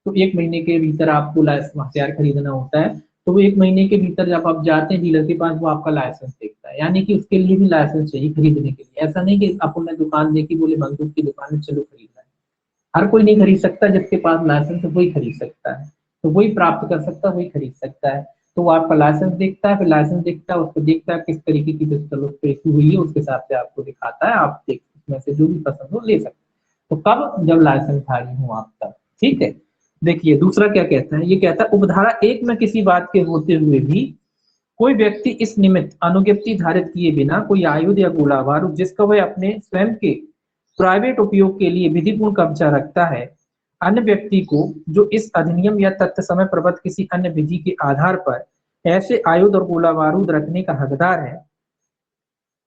तो 1 महीने के भीतर आपको हथियार खरीदना होता है। तो वो 1 महीने के भीतर जब आप जाते हैं डीलर के पास, वो आपका लाइसेंस देखता है, यानी कि उसके लिए भी लाइसेंस चाहिए खरीदने के लिए। ऐसा नहीं कि अपन दुकान देखी बोले बंदूक की दुकान है चलो खरीदना है, हर कोई नहीं खरीद सकता, जिसके पास लाइसेंस है वही खरीद सकता है, तो वही प्राप्त कर सकता है, वही खरीद सकता है। तो वो आपका लाइसेंस देखता है, फिर लाइसेंस देखता है, उसको देखता है किस तरीके की पिस्टल उस पर इशू हुई है, उसके हिसाब से आपको दिखाता है, आप देख उसमें से जो भी पसंद हो ले सकते हैं। तो कब, जब लाइसेंस धारी हो आप तब। ठीक है, देखिए दूसरा क्या कहता है, ये कहता है उपधारा 1 में किसी बात के होते हुए भी कोई व्यक्ति इस निमित्त अनुज्ञप्ति धारित किए बिना कोई आयुध या गोला बारूद जिसका वह अपने स्वयं के प्राइवेट उपयोग के लिए विधिपूर्ण कब्जा रखता है, अन्य व्यक्ति को जो इस अधिनियम या तथ्य समय प्रबद्ध किसी अन्य विधि के आधार पर ऐसे आयुध और गोला बारूद रखने का हकदार है,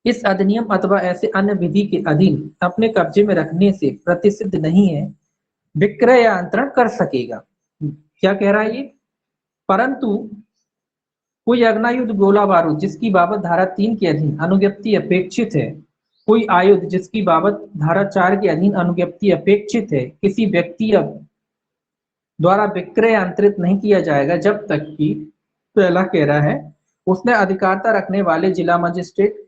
इस अधिनियम अथवा ऐसे अन्य विधि के अधीन अपने कब्जे में रखने से प्रतिसिद्ध नहीं है, विक्रय या अंतरण कर सकेगा। क्या कह रहा है ये, परंतु कोई अग्नायुध गोला बारूद जिसकी बाबत धारा 3 के अधीन अनुज्ञप्ति अपेक्षित है, कोई आयुध जिसकी बाबत धारा 4 के अधीन अनुज्ञप्ति अपेक्षित है, किसी व्यक्ति द्वारा विक्रय अंतरित नहीं किया जाएगा जब तक कि, पहला कह रहा है, उसने अधिकारता रखने वाले जिला मजिस्ट्रेट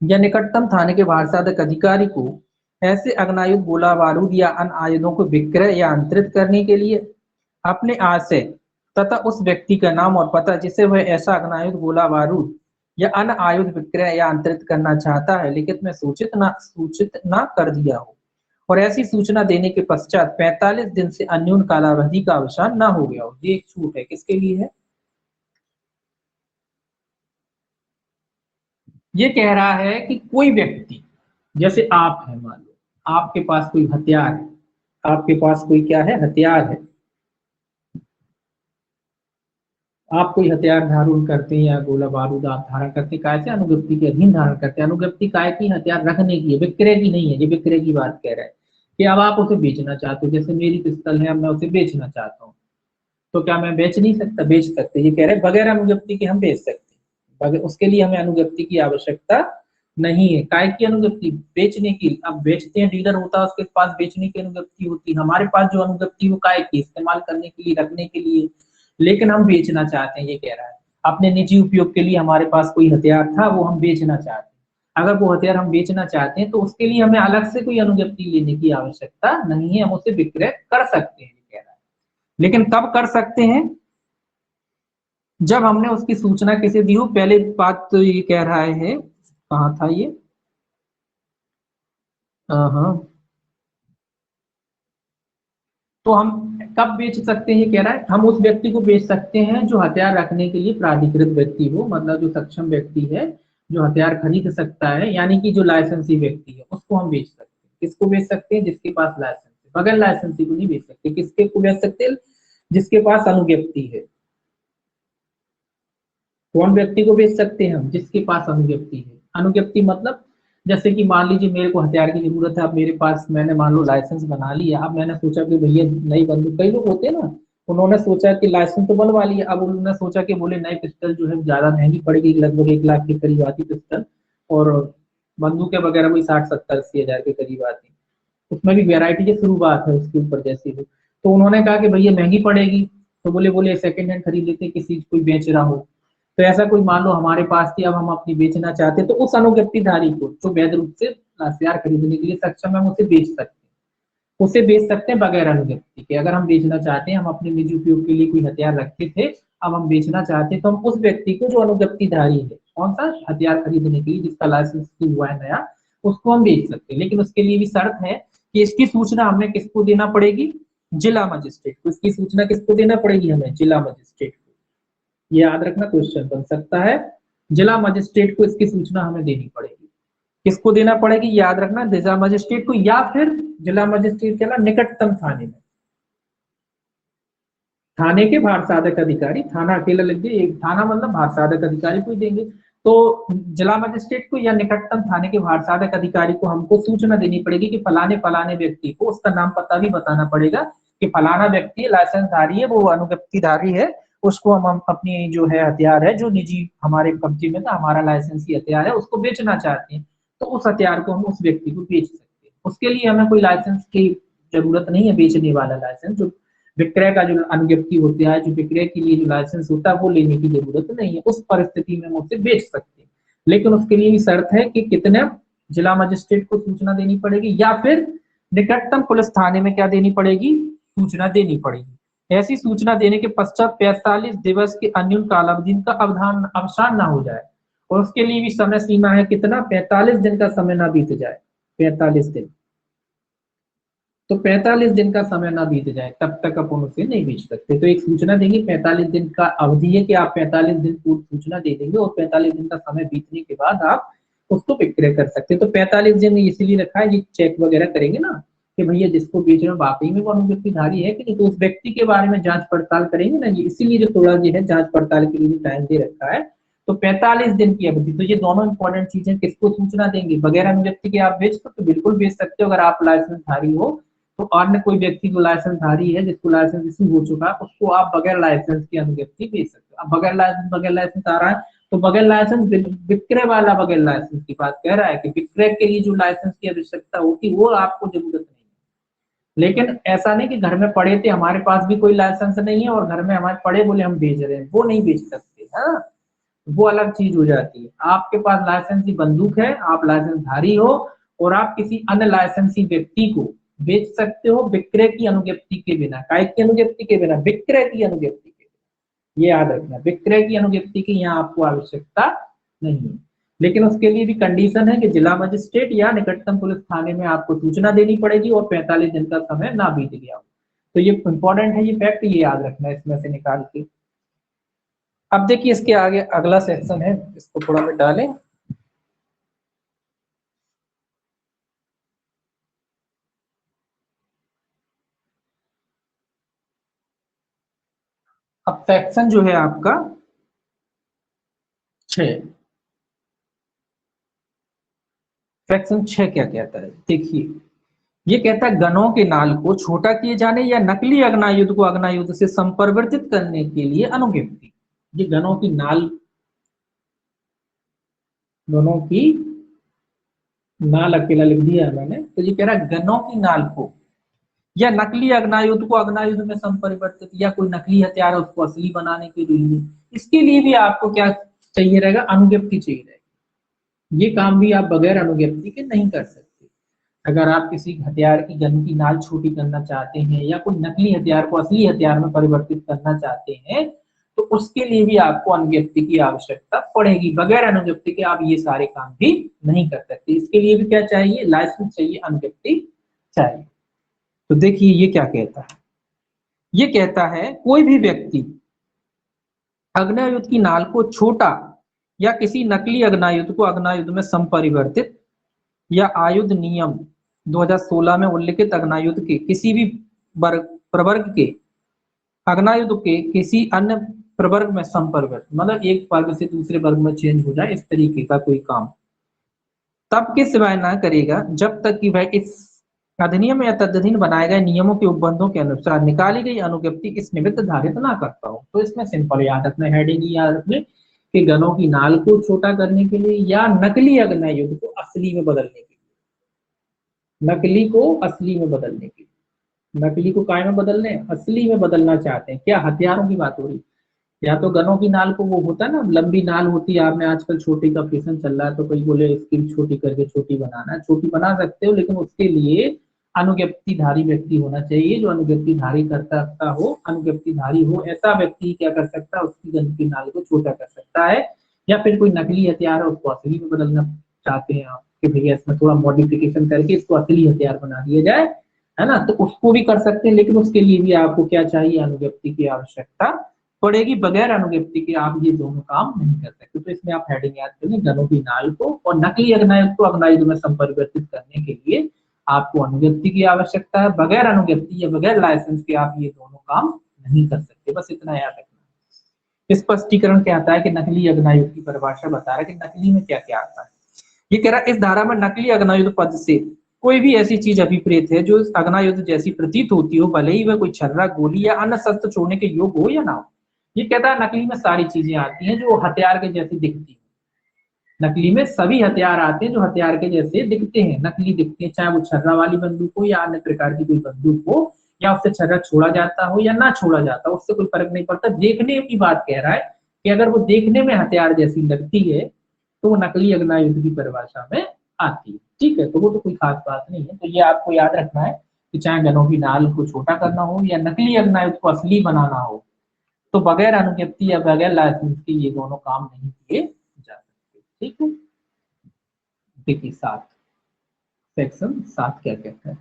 या निकटतम थाने के भारसाधक अधिकारी को ऐसे अग्नायुध गोला बारूद या अन्य आयुधों को विक्रय या अंतरित करने के लिए अपने आशय तथा उस व्यक्ति का नाम और पता जिसे वह ऐसा अग्नायुध गोला बारूद या अन्य आयुध विक्रय या अंतरित करना चाहता है लिखित में सूचित ना कर दिया हो, और ऐसी सूचना देने के पश्चात 45 दिन से अन्यून कालावधि का अवसान न हो गया हो। ये एक छूट है, किसके लिए है, ये कह रहा है कि कोई व्यक्ति, जैसे आप है, मान लो आपके पास कोई हथियार है, आपके पास कोई क्या है, हथियार है, आप कोई हथियार धारण करते हैं या गोला बारूद आप धारण करते हैं, काय से, अनुज्ञप्ति के अधीन धारण करते हैं। अनुज्ञप्ति काय की, हथियार रखने की है, विक्रय की नहीं है। ये विक्रय की बात कह रहा है कि अब आप उसे बेचना चाहते हो, जैसे मेरी पिस्तल है, अब मैं उसे बेचना चाहता हूँ, तो क्या मैं बेच नहीं सकता, बेच सकते। ये कह रहे हैं बगैर अनुज्ञप्ति के हम बेच सकते हैं, उसके लिए हमें अनुज्ञप्ति की आवश्यकता नहीं है। काय की अनुज्ञप्ति, बेचने की। अब बेचते हैं, डीलर होता है, उसके पास बेचने की अनुज्ञप्ति होती है। हमारे पास जो अनुज्ञप्ति वो काय की, इस्तेमाल करने के लिए, रखने के लिए, लेकिन हम बेचना चाहते हैं। ये कह रहा है अपने निजी उपयोग के लिए हमारे पास कोई हथियार था, वो हम बेचना चाहते हैं। अगर वो हथियार हम बेचना चाहते हैं तो उसके लिए हमें अलग से कोई अनुज्ञप्ति लेने की आवश्यकता नहीं है, हम उसे विक्रय कर सकते हैं, कह रहा है। लेकिन कब कर सकते हैं, जब हमने उसकी सूचना किसे दी हो। पहले बात तो ये कह रहा है, कहाँ था ये, हाँ, तो हम कब बेच सकते हैं, कह रहा है हम उस व्यक्ति को बेच सकते हैं जो हथियार रखने के लिए प्राधिकृत व्यक्ति हो, मतलब जो सक्षम व्यक्ति है, जो हथियार खरीद सकता है, यानी कि जो लाइसेंसी व्यक्ति है, उसको हम बेच सकते हैं। किसको बेच सकते हैं, जिसके पास लाइसेंस है। बगैर लाइसेंसी को नहीं बेच सकते। किसके को बेच सकते हैं, जिसके पास अनुज्ञप्ति है। कौन व्यक्ति को बेच सकते हैं हम, जिसके पास अनुज्ञप्ति है। अनुज्ञप्ति मतलब जैसे कि मान लीजिए मेरे को हथियार की जरूरत है, अब मेरे पास, मैंने मान लो लाइसेंस बना लिया, अब मैंने सोचा कि भैया नई बंदूक, कई लोग होते हैं ना, उन्होंने सोचा कि लाइसेंस तो बनवा लिया, अब उन्होंने सोचा कि बोले नई पिस्टल जो है ज्यादा महंगी पड़ेगी, लगभग 1 लाख के करीब आती पिस्टल, और बंदूकें वगैरह वही 60-70-80 हजार के करीब आती, उसमें भी वेराइटी की शुरू बात है उसके ऊपर जैसे भी। तो उन्होंने कहा कि भैया महंगी पड़ेगी, तो बोले सेकंड हैंड खरीद लेते, किसी कोई बेच रहा हो। तो ऐसा कोई मान लो हमारे पास थी, अब हम अपनी बेचना चाहते हैं, तो उस अनुज्ञप्तिधारी को जो वैध रूप से हथियार खरीदने के लिए सक्षम है, हम उसे बेच सकते हैं। उसे बेच सकते हैं बगैर अनुज्ञप्ति के। अगर हम बेचना चाहते हैं, हम अपने निजी उपयोग के लिए कोई हथियार रखते थे, अब हम बेचना चाहते हैं, तो हम उस व्यक्ति को जो अनुज्ञप्तिधारी है, कौन सा, हथियार खरीदने के लिए जिसका लाइसेंस हुआ है नया, उसको हम बेच सकते हैं। लेकिन उसके लिए भी शर्त है कि इसकी सूचना हमें किसको देना पड़ेगी, जिला मजिस्ट्रेट को। इसकी सूचना किसको देना पड़ेगी, हमें जिला मजिस्ट्रेट को। ये याद रखना, क्वेश्चन बन सकता है। जिला मजिस्ट्रेट को इसकी सूचना हमें देनी पड़ेगी। किसको देना पड़ेगी, याद रखना, जिला मजिस्ट्रेट को, या फिर जिला मजिस्ट्रेट के अलावा निकटतम थाने में, थाने के भारसाधक अधिकारी। थाना अकेला लिख दिए, एक थाना मतलब भारसाधक अधिकारी को ही देंगे। तो जिला मजिस्ट्रेट को या निकटतम थाने के भारसाधक अधिकारी को हमको सूचना देनी पड़ेगी कि फलाने फलाने व्यक्ति को, उसका नाम पता भी बताना पड़ेगा कि फलाना व्यक्ति लाइसेंसधारी है, वो अनुज्ञप्तिधारी है, उसको हम अपनी जो है हथियार है, जो निजी हमारे कब्जे में था, हमारा लाइसेंसी हथियार है, उसको बेचना चाहते हैं, तो उस हथियार को हम उस व्यक्ति को बेच सकते हैं। उसके लिए हमें कोई लाइसेंस की जरूरत नहीं है, बेचने वाला लाइसेंस। जो विक्रय का जो अनुज्ञप्ति होता है, जो विक्रय के लिए जो लाइसेंस होता है, वो लेने की जरूरत नहीं है। उस परिस्थिति में हम उसे बेच सकते हैं। लेकिन उसके लिए भी शर्त है कि कितने, जिला मजिस्ट्रेट को सूचना देनी पड़ेगी, या फिर निकटतम पुलिस थाने में क्या देनी पड़ेगी, सूचना देनी पड़ेगी। ऐसी सूचना देने के पश्चात 45 दिवस के अन्यून कालावधि का अवसान न हो जाए, और उसके लिए भी समय सीमा है कितना, 45 दिन का समय ना बीत जाए, 45 दिन। तो 45 दिन का समय ना बीत जाए तब तक अपन उसे नहीं बेच सकते। तो एक सूचना देंगे, 45 दिन का अवधि है कि आप 45 दिन पूर्व सूचना दे देंगे और 45 दिन का समय बीतने के बाद आप उसको विक्रय कर सकते हैं। तो 45 दिन इसलिए रखा है, ये चेक वगैरह करेंगे ना कि भैया जिसको बेच रहे हो वाकई में वो अनुज्ञप्तिधारी है कि नहीं, तो उस व्यक्ति के बारे में जांच पड़ताल करेंगे ना, ये इसीलिए जो थोड़ा जो है जांच पड़ताल के लिए टाइम दे रखा है। तो 45 दिन की अवधि, तो ये दोनों इंपॉर्टेंट चीजें, किसको सूचना देंगे, बगैर अनुज्ञप्ति के आप बेच सकते, तो बिल्कुल बेच सकते हो अगर आप लाइसेंस धारी हो। तो अन्य कोई व्यक्ति जो लाइसेंस धारी है, जिसको लाइसेंस इशू हो चुका है, उसको आप बगैर लाइसेंस की अनुज्ञप्ति बेच सकते हो। अब बगैर लाइसेंस आ रहा है, तो बगैर लाइसेंस विक्रय वाला बगैर लाइसेंस की बात कह रहा है कि विक्रय के लिए जो लाइसेंस की आवश्यकता होती वो आपको जरूरत नहीं है। लेकिन ऐसा नहीं कि घर में पड़े थे, हमारे पास भी कोई लाइसेंस नहीं है और घर में हमारे पड़े बोले हम बेच रहे हैं, वो नहीं बेच सकते। हाँ, वो अलग चीज हो जाती है। आपके पास लाइसेंसी बंदूक है, आप लाइसेंस धारी हो और आप किसी अन्य लाइसेंसी व्यक्ति को बेच सकते हो विक्रय की अनुज्ञप्ति के बिना। काय की अनुज्ञप्ति के बिना? विक्रय की अनुज्ञप्ति के बिना। ये याद रखना, विक्रय की अनुज्ञप्ति की यहाँ आपको आवश्यकता नहीं है। लेकिन उसके लिए भी कंडीशन है कि जिला मजिस्ट्रेट या निकटतम पुलिस थाने में आपको सूचना देनी पड़ेगी और 45 दिन का समय ना बीत गया हो। तो ये इंपॉर्टेंट है, ये फैक्ट ये याद रखना है इसमें से निकाल के। अब देखिए इसके आगे अगला सेक्शन है, इसको थोड़ा मैं डालें। अब सेक्शन जो है आपका 6, सेक्शन 6 क्या कहता है देखिए, ये कहता है गनों के नाल को छोटा किए जाने या नकली अग्नायुध को अग्नायुध से संपरिवर्तित करने के लिए अनुज्ञप्ति। ये गनों की नाल, गनों की नाल अकेला लिख दिया है मैंने, तो ये कह रहा है गनों की नाल को या नकली अग्नायुध को अग्नायुध में संपरिवर्तित, या कोई नकली हथियार है उसको असली बनाने के लिए, इसके लिए भी आपको क्या चाहिए रहेगा, अनुज्ञप्ति चाहिए रहेगा। ये काम भी आप बगैर अनुज्ञप्ति के नहीं कर सकते। अगर आप किसी हथियार की गन की नाल छोटी करना चाहते हैं या कोई नकली हथियार को असली हथियार में परिवर्तित करना चाहते हैं, तो उसके लिए भी आपको अनुज्ञप्ति की आवश्यकता पड़ेगी। बगैर अनुज्ञप्ति के आप ये सारे काम भी नहीं कर सकते। इसके लिए भी क्या चाहिए, लाइसेंस चाहिए, अनुज्ञप्ति चाहिए। तो देखिए ये क्या कहता है, ये कहता है कोई भी व्यक्ति अग्नायुध की नाल को छोटा या किसी नकली अग्नायुध को अग्नायुध में संपरिवर्तित या आयुध नियम 2016 में उल्लिखित अग्नायुध के किसी भी प्रवर्ग के अग्नायुध के किसी अन्य प्रवर्ग में संपरिवर्तित, मतलब एक वर्ग से दूसरे वर्ग में चेंज हो जाए, इस तरीके का कोई काम तब के सिवाय ना करेगा जब तक कि वह इस अधिनियम या तदधीन बनाए गए नियमों के उपबंधों के अनुसार निकाली गई अनुज्ञप्ति इस निमित्त धारित ना करता हो। तो इसमें सिंपल याद रखना, हेडिंग याद रखने कि गनों की नाल को छोटा करने के लिए या नकली अग्नायुध को असली में बदलने के लिए, नकली को असली में बदलने के लिए, नकली को काय में बदलने, असली में बदलना चाहते हैं। क्या हथियारों की बात हो रही, या तो गनों की नाल को, वो होता है ना लंबी नाल होती है, आपने आजकल छोटी का फैशन चल रहा है, तो कोई बोले इसकी छोटी करके छोटी बनाना है, छोटी बना सकते हो, लेकिन उसके लिए अनुज्ञप्तिधारी व्यक्ति होना चाहिए, जो अनुज्ञप्तिधारी करता हो, अनुज्ञप्तिधारी हो ऐसा व्यक्ति क्या कर सकता है, उसकी गन की नाल को छोटा कर सकता है। या फिर कोई नकली हथियार है उसको असली में बदलना चाहते हैं आप कि भैया इसमें थोड़ा मॉडिफिकेशन करके इसको असली हथियार बना दिया जाए, है ना, तो उसको भी कर सकते हैं। लेकिन उसके लिए भी आपको क्या चाहिए, अनुज्ञप्ति की आवश्यकता पड़ेगी। बगैर अनुज्ञप्ति के आप ये दोनों काम नहीं कर सकते। तो इसमें आप हेडिंग याद करें, गनों की नाल को और नकली अग्नायुध को अग्नायुध में संपरिवर्तित करने के लिए आपको अनुज्ञप्ति की आवश्यकता है। बगैर अनुज्ञप्ति या बगैर लाइसेंस के आप ये दोनों काम नहीं कर सकते। बस इतना याद रखना। स्पष्टीकरण क्या आता है कि नकली अग्नायुध की परिभाषा बता रहा है कि नकली में क्या क्या आता है। ये कह रहा है इस धारा में नकली अग्नायुध पद से कोई भी ऐसी चीज अभिप्रेत है जो इस अग्नायुध जैसी प्रतीत होती हो, भले ही वह कोई छर्रा, गोली या अन्य शस्त्र छोड़ने के योग्य हो या ना हो। ये कहता है नकली में सारी चीजें आती हैं जो हथियार के जैसी दिखती है। नकली में सभी हथियार आते हैं जो हथियार के जैसे दिखते हैं, नकली दिखते हैं, चाहे वो छर्रा वाली बंदूक हो या अन्य प्रकार की कोई बंदूक हो, या उससे छर्रा छोड़ा जाता हो या ना छोड़ा जाता हो, उससे कोई फर्क नहीं पड़ता। देखने की बात कह रहा है कि अगर वो देखने में हथियार जैसी लगती है तो वो नकली अग्नायुध की परिभाषा में आती है। ठीक है, तो वो तो कोई खास बात नहीं है। तो ये आपको याद रखना है कि चाहे गनों की नाल को छोटा करना हो या नकली अग्नायुध को असली बनाना हो, तो बगैर अनुज्ञप्ति या बगैर लाइसेंस के ये दोनों काम नहीं किए जा सकते। ठीक है, देखिए 7, सेक्शन 7 क्या कहता है।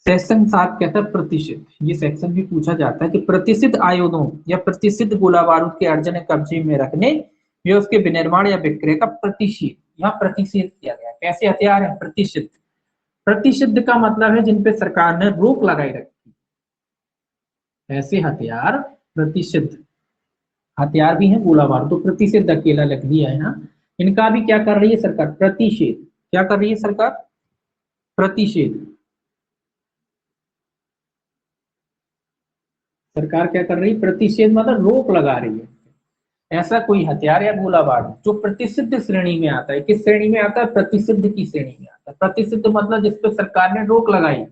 सेक्शन 7 कहता है प्रतिषिध, ये सेक्शन भी पूछा जाता है कि प्रतिषिध आयुधों या प्रतिषिध गोला बारूद के अर्जन कब्जे में रखने या उसके विनिर्माण या विक्रय का प्रतिषेध, यहाँ प्रतिषेध किया गया। कैसे हथियार है प्रतिषिध? प्रतिषिध का मतलब है जिन पे सरकार ने रोक लगाई रखी, ऐसे हथियार प्रतिषिध हथियार भी हैं गोला बारूद। तो प्रतिषिध अकेला लिख दिया है ना, इनका भी क्या कर रही है सरकार? प्रतिषेध। क्या कर रही है सरकार? प्रतिषेध। सरकार क्या कर रही है? प्रतिषेध मतलब रोक लगा रही है। ऐसा कोई हथियार या गोला बारूद जो प्रतिषिध श्रेणी में आता है। किस श्रेणी में आता है? प्रतिषिध की श्रेणी में आता है। प्रतिषिध मतलब जिसपे सरकार ने रोक लगाई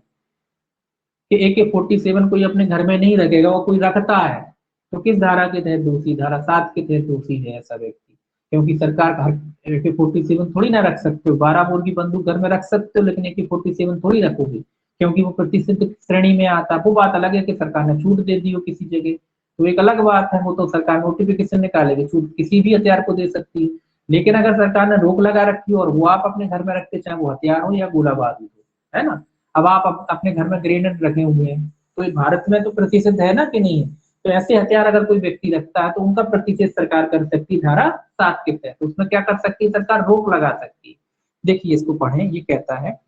कि AK-47 कोई अपने घर में नहीं रखेगा, वो कोई रखता है तो किस धारा के तहत दोषी? धारा 7 के तहत दोषी है ऐसा व्यक्ति। क्योंकि सरकार घर AK-47 थोड़ी ना रख सकते हो, 12 बोर की बंदूक घर में रख सकते हो, लेकिन AK-47 थोड़ी रखोगे क्योंकि वो प्रतिषिध श्रेणी में आता। वो बात अलग है कि सरकार ने छूट दे दी हो किसी जगह, तो एक अलग बात है, वो तो सरकार नोटिफिकेशन निकालेगी, छूट किसी भी हथियार को दे सकती है। लेकिन अगर सरकार ने रोक लगा रखी हो और वो आप अपने घर में रखते, चाहे वो हथियार हो या गोला बारूद हो, है ना। अब आप अपने घर में ग्रेनेड रखे हुए हैं, तो ये भारत में तो प्रतिषिध है ना कि नहीं है? तो ऐसे हथियार अगर कोई व्यक्ति रखता है तो उनका प्रतिषेध सरकार कर सकती है धारा 7 के तहत। तो उसमें क्या कर सकती है सरकार? रोक लगा सकती है। देखिए इसको पढ़ें, ये कहता है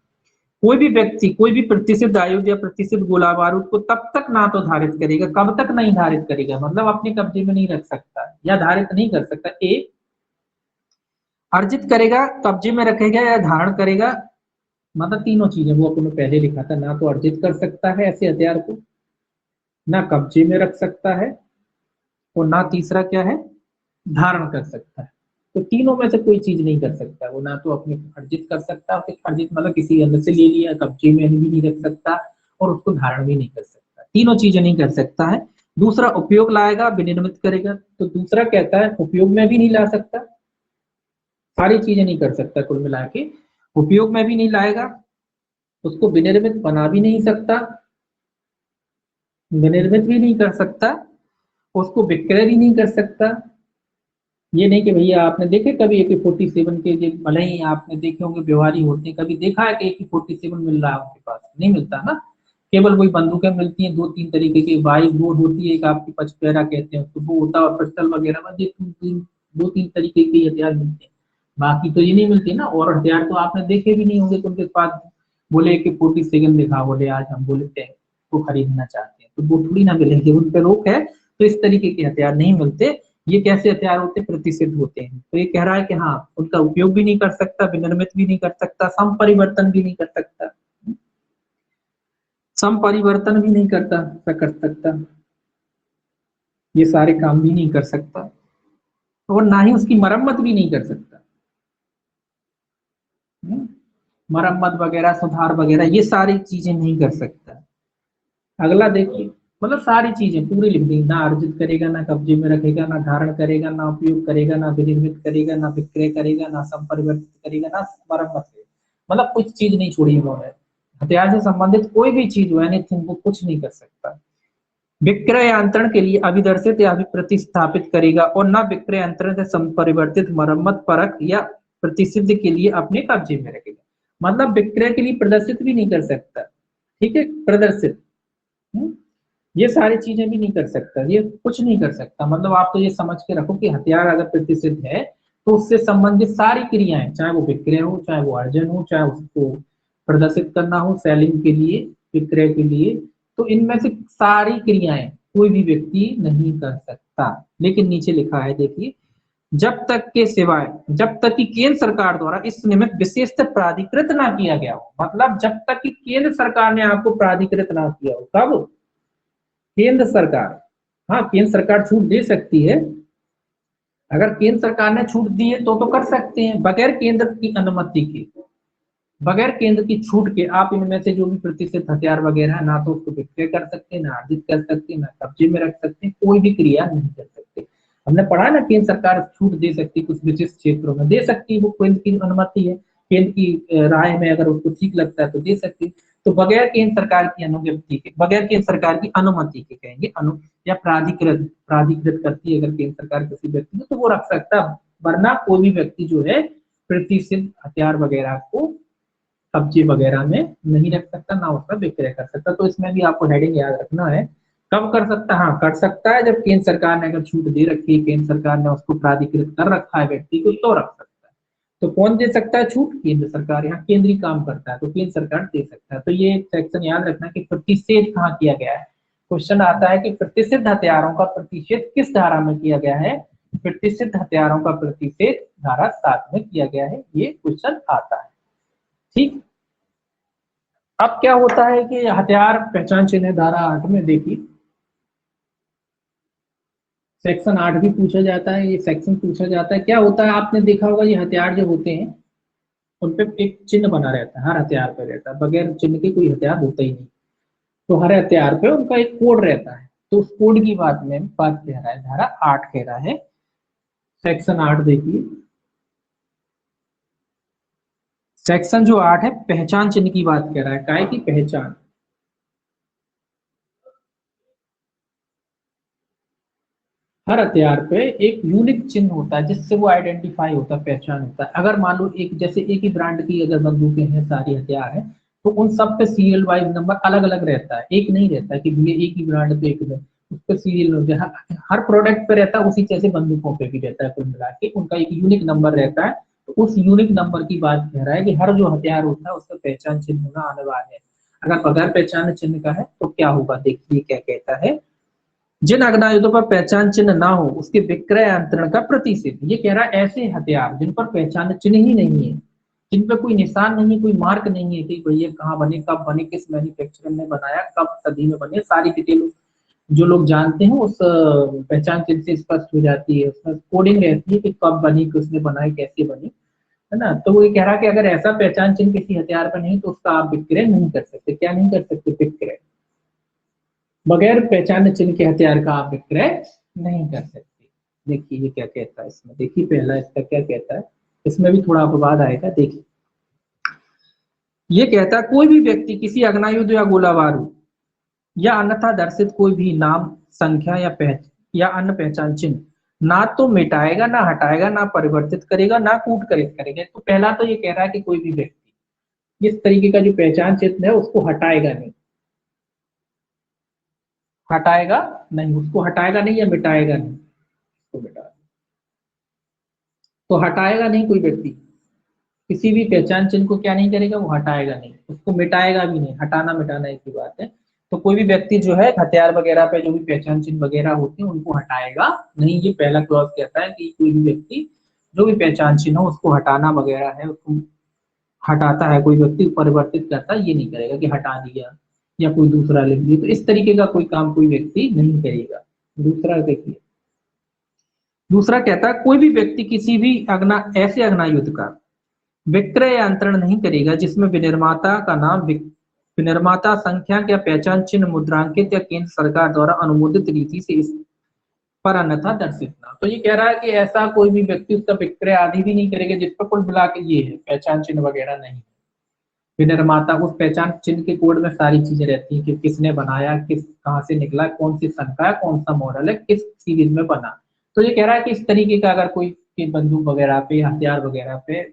कोई भी व्यक्ति कोई भी प्रतिषिध आयुध या प्रतिषिध गोला बारूद को तब तक ना तो धारित करेगा, कब तक नहीं धारित करेगा मतलब अपने कब्जे में नहीं रख सकता या धारित नहीं कर सकता। ए, अर्जित करेगा, कब्जे में रखेगा या धारण करेगा, मतलब तीनों चीजें वो अपने पहले लिखा था। ना तो अर्जित कर सकता है ऐसे हथियार को, ना कब्जे में रख सकता है, और ना तीसरा क्या है, धारण कर सकता है। तो तीनों में से कोई चीज नहीं कर सकता वो। ना तो अपने अर्जित कर सकता, अर्जित मतलब किसी अंदर से ले लिया, कब्जे में भी नहीं रख सकता और उसको धारण भी नहीं कर सकता, तीनों चीजें नहीं कर सकता है। दूसरा उपयोग लाएगा, विनिर्मित करेगा, तो दूसरा कहता है उपयोग में भी नहीं ला सकता, सारी चीजें नहीं कर सकता कुल मिला के। उपयोग में भी नहीं लाएगा, उसको विनिर्मित बना भी नहीं सकता, विनिर्मित भी नहीं कर सकता, उसको विक्रय भी नहीं कर सकता। ये नहीं कि भैया आपने देखे कभी AK-47 के जो भले ही आपने देखे होंगे व्यवहारी होते हैं, कभी देखा है कि AK-47 मिल रहा है उनके पास? नहीं मिलता ना। केवल वही बंदूकें मिलती हैं 2-3 तरीके की, वाई बोर्ड होती है, एक आपकी पचपेरा कहते हैं उसको, वो होता है, और पिस्टल वगैरह में 2-3 तरीके के हथियार मिलते हैं, बाकी तो ये नहीं मिलती ना। और हथियार तो आपने देखे भी नहीं होंगे, तो उनके पास बोले AK-47 दिखा, बोले आज हम बोले टैंक को खरीदना चाहते हैं, तो वो थोड़ी ना मिलेंगे, उन पर रोक है। तो इस तरीके के हथियार नहीं मिलते। ये कैसे हथियार होते हैं? प्रतिषिध होते हैं। तो ये कह रहा है कि हाँ, उनका उपयोग भी नहीं कर सकता, विनिर्मित भी नहीं कर सकता, संपरिवर्तन भी नहीं कर सकता, संपरिवर्तन भी नहीं कर सकता, ये सारे काम भी नहीं कर सकता, और ना ही उसकी मरम्मत भी नहीं कर सकता। मरम्मत वगैरह, सुधार वगैरह, ये सारी चीजें नहीं कर सकता। अगला देखिए, मतलब सारी चीजें पूरी लिख दी। ना अर्जित करेगा, ना कब्जे में रखेगा, ना धारण करेगा, ना उपयोग करेगा, ना विनिर्मित करेगा, ना विक्रय करेगा, ना संपरिवर्तित करेगा, ना मरम्मत करेगा, मतलब कुछ चीज नहीं छोड़ी उन्होंने। हथियार से संबंधित कोई भी चीज हो, एनीथिंग, वो कुछ नहीं कर सकता। विक्रय यंत्रण के लिए अभिदर्शित या प्रतिस्थापित करेगा, और न विक्रय यंत्रण से संपरिवर्तित, मरम्मत, परख या प्रतिषिध के लिए अपने कब्जे में रखेगा। मतलब विक्रय के लिए प्रदर्शित भी नहीं कर सकता, ठीक है, प्रदर्शित, ये सारी चीजें भी नहीं कर सकता, ये कुछ नहीं कर सकता। मतलब आप तो ये समझ के रखो कि हथियार अगर प्रतिषिध है तो उससे संबंधित सारी क्रियाएं, चाहे वो विक्रय हो, चाहे वो अर्जन हो, चाहे उसको प्रदर्शित करना हो सेलिंग के लिए, विक्रय के लिए, तो इनमें से सारी क्रियाएं कोई भी व्यक्ति नहीं कर सकता। लेकिन नीचे लिखा है देखिए, जब तक के सिवाय, जब तक कि केंद्र सरकार द्वारा इस निमित्त विशेषतः प्राधिकृत ना किया गया हो। मतलब जब तक कि केंद्र सरकार ने आपको प्राधिकृत ना किया हो। कब? केंद्र सरकार, हाँ केंद्र सरकार छूट दे सकती है, अगर केंद्र सरकार ने छूट दी है तो कर सकते हैं, बगैर केंद्र की अनुमति के, बगैर केंद्र की छूट के आप इनमें से जो भी प्रतिष्ठित हथियार वगैरह है, ना तो उसको विक्रय कर सकते हैं, ना अर्जित कर सकते हैं, ना कब्जे में रख सकते हैं, कोई भी क्रिया नहीं कर सकते। हमने पढ़ा ना, केंद्र सरकार छूट दे सकती है, कुछ विशिष्ट क्षेत्रों में दे सकती है, वो केंद्र की अनुमति है, केंद्र की राय में अगर उसको ठीक लगता है तो दे सकती है। तो बगैर केंद्र सरकार की अनुज्ञप्ति के, बगैर केंद्र सरकार की अनुमति के कहेंगे, या प्राधिकृत प्राधिकृत करती है अगर केंद्र सरकार किसी व्यक्ति को, तो वो रख सकता है। वरना कोई भी व्यक्ति जो है प्रतिष्ठित हथियार वगैरह को कब्जे वगैरह में नहीं रख सकता, ना उसका विक्रय कर सकता। तो इसमें भी आपको हेडिंग याद रखना है। कब कर सकता है? हाँ, कर सकता है जब केंद्र सरकार ने अगर छूट दे रखी है, केंद्र सरकार ने उसको प्राधिकृत कर रखा है व्यक्ति को, तो रख सकता है। तो कौन दे सकता है छूट? केंद्र सरकार। यहाँ केंद्रीय काम करता है तो केंद्र सरकार दे सकता है। तो ये सेक्शन याद रखना कि प्रतिषेध कहाँ किया गया है। क्वेश्चन आता है कि प्रतिषिद्ध हथियारों का प्रतिषेध किस धारा में किया गया है? प्रतिषिद्ध हथियारों का प्रतिषेध धारा 7 में किया गया है, ये क्वेश्चन आता है। ठीक, अब क्या होता है कि हथियार पहचान चिन्ह धारा 8 में देखिए सेक्शन 8 भी पूछा जाता है, ये सेक्शन पूछा जाता है। क्या होता है, आपने देखा होगा ये हथियार जो होते हैं उन पे एक चिन्ह बना रहता है, हर हथियार पे रहता है, बगैर चिन्ह के कोई हथियार होता ही नहीं। तो हर हथियार पे उनका एक कोड रहता है, तो उस कोड की बात कह रहा है धारा 8 कह रहा है। सेक्शन 8 देखिए, सेक्शन जो 8 है पहचान चिन्ह की बात कर रहा है, काय की पहचान। हर हथियार पे एक यूनिक चिन्ह होता है जिससे वो आइडेंटिफाई होता है, पहचान होता है। अगर मान लो एक जैसे एक ही ब्रांड की अगर बंदूकें हैं, सारी हथियार है, तो उन सब पे सीरियल वाइज नंबर अलग अलग रहता है, एक नहीं रहता है कि भैया एक ही ब्रांड पे एक उस पर सीरियल हर प्रोडक्ट पे रहता है, उसी जैसे बंदूकों पे भी रहता है। कुल मिला के उनका एक यूनिक नंबर रहता है। तो उस यूनिक नंबर की बात कह रहा है कि हर जो हथियार होता है उसका पहचान चिन्ह होना अनिवार्य है। अगर बगैर पहचान चिन्ह का है तो क्या होगा, देखिए क्या कहता है। जिन अग्नायुधों पर पहचान चिन्ह ना हो उसके विक्रय अंतरण का प्रतिषेध। ये कह रहा है ऐसे हथियार जिन पर पहचान चिन्ह ही नहीं है, जिन पर कोई निशान नहीं, कोई मार्क नहीं है कि भैया कहाँ बने, कब बने, किस मैन्युफैक्चरर ने बनाया, कब सदी में बने, सारी डिटेल जो लोग जानते हैं उस पहचान चिन्ह से स्पष्ट हो जाती है। उसमें कोडिंग रहती है कि कब बनी, किसने बनाई, कैसे बनी, है ना। तो वो ये कह रहा है कि अगर ऐसा पहचान चिन्ह किसी हथियार पर नहीं तो उसका आप विक्रय नहीं कर सकते। क्या नहीं कर सकते? विक्रय। बगैर पहचान चिन्ह के हथियार का आप विक्रय नहीं कर सकते। देखिए ये क्या कहता है इसमें, देखिए पहला इसका क्या कहता है, इसमें भी थोड़ा अपवाद आएगा। देखिए ये कहता है कोई भी व्यक्ति किसी अग्नायुध या गोला बारूद या अन्यथा दर्शित कोई भी नाम, संख्या या अन्य पहचान चिन्ह ना तो मिटाएगा, ना हटाएगा, ना परिवर्तित करेगा, ना कूटकरित करेगा। तो पहला तो ये कह रहा है कि कोई भी व्यक्ति इस तरीके का जो पहचान चिन्ह है उसको हटाएगा नहीं, हटाएगा नहीं, उसको हटाएगा नहीं या मिटाएगा नहीं, उसको मिटा, तो हटाएगा नहीं कोई व्यक्ति किसी भी पहचान चिन्ह को, क्या नहीं करेगा, वो हटाएगा नहीं, उसको मिटाएगा भी नहीं। हटाना मिटाना एक ही बात है। तो कोई भी व्यक्ति जो है हथियार वगैरह पे जो भी पहचान चिन्ह वगैरह होते हैं उनको हटाएगा नहीं। ये पहला क्लॉज कहता है कि कोई भी व्यक्ति जो भी पहचान चिन्ह हो उसको हटाना वगैरह है, उसको हटाता है कोई व्यक्ति, परिवर्तित करता है, ये नहीं करेगा कि हटा दिया या कोई दूसरा लिख दिया। तो इस तरीके का कोई काम कोई व्यक्ति नहीं करेगा। दूसरा देखिए, दूसरा कहता है कोई भी व्यक्ति किसी भी ऐसे अग्नायुध का विक्रय या अंतरण नहीं करेगा जिसमें विनिर्माता का नाम, विनिर्माता संख्या या पहचान चिन्ह मुद्रांकित या केंद्र सरकार द्वारा अनुमोदित रीति से इस पर अन्यथा दर्शित ना। तो ये कह रहा है कि ऐसा कोई भी व्यक्ति उसका विक्रय आदि भी नहीं करेगा जिस पर कुल मिला के ये है पहचान चिन्ह वगैरह नहीं। विनिर्माता उस पहचान चिन्ह के कोड में सारी चीजें रहती हैं कि किसने बनाया, किस कहाँ से निकला, कौन सी संख्या है, कौन सा मॉडल है, किस सीरीज में बना। तो ये कह रहा है कि इस तरीके का अगर कोई की बंदूक वगैरह पे, हथियार वगैरह पे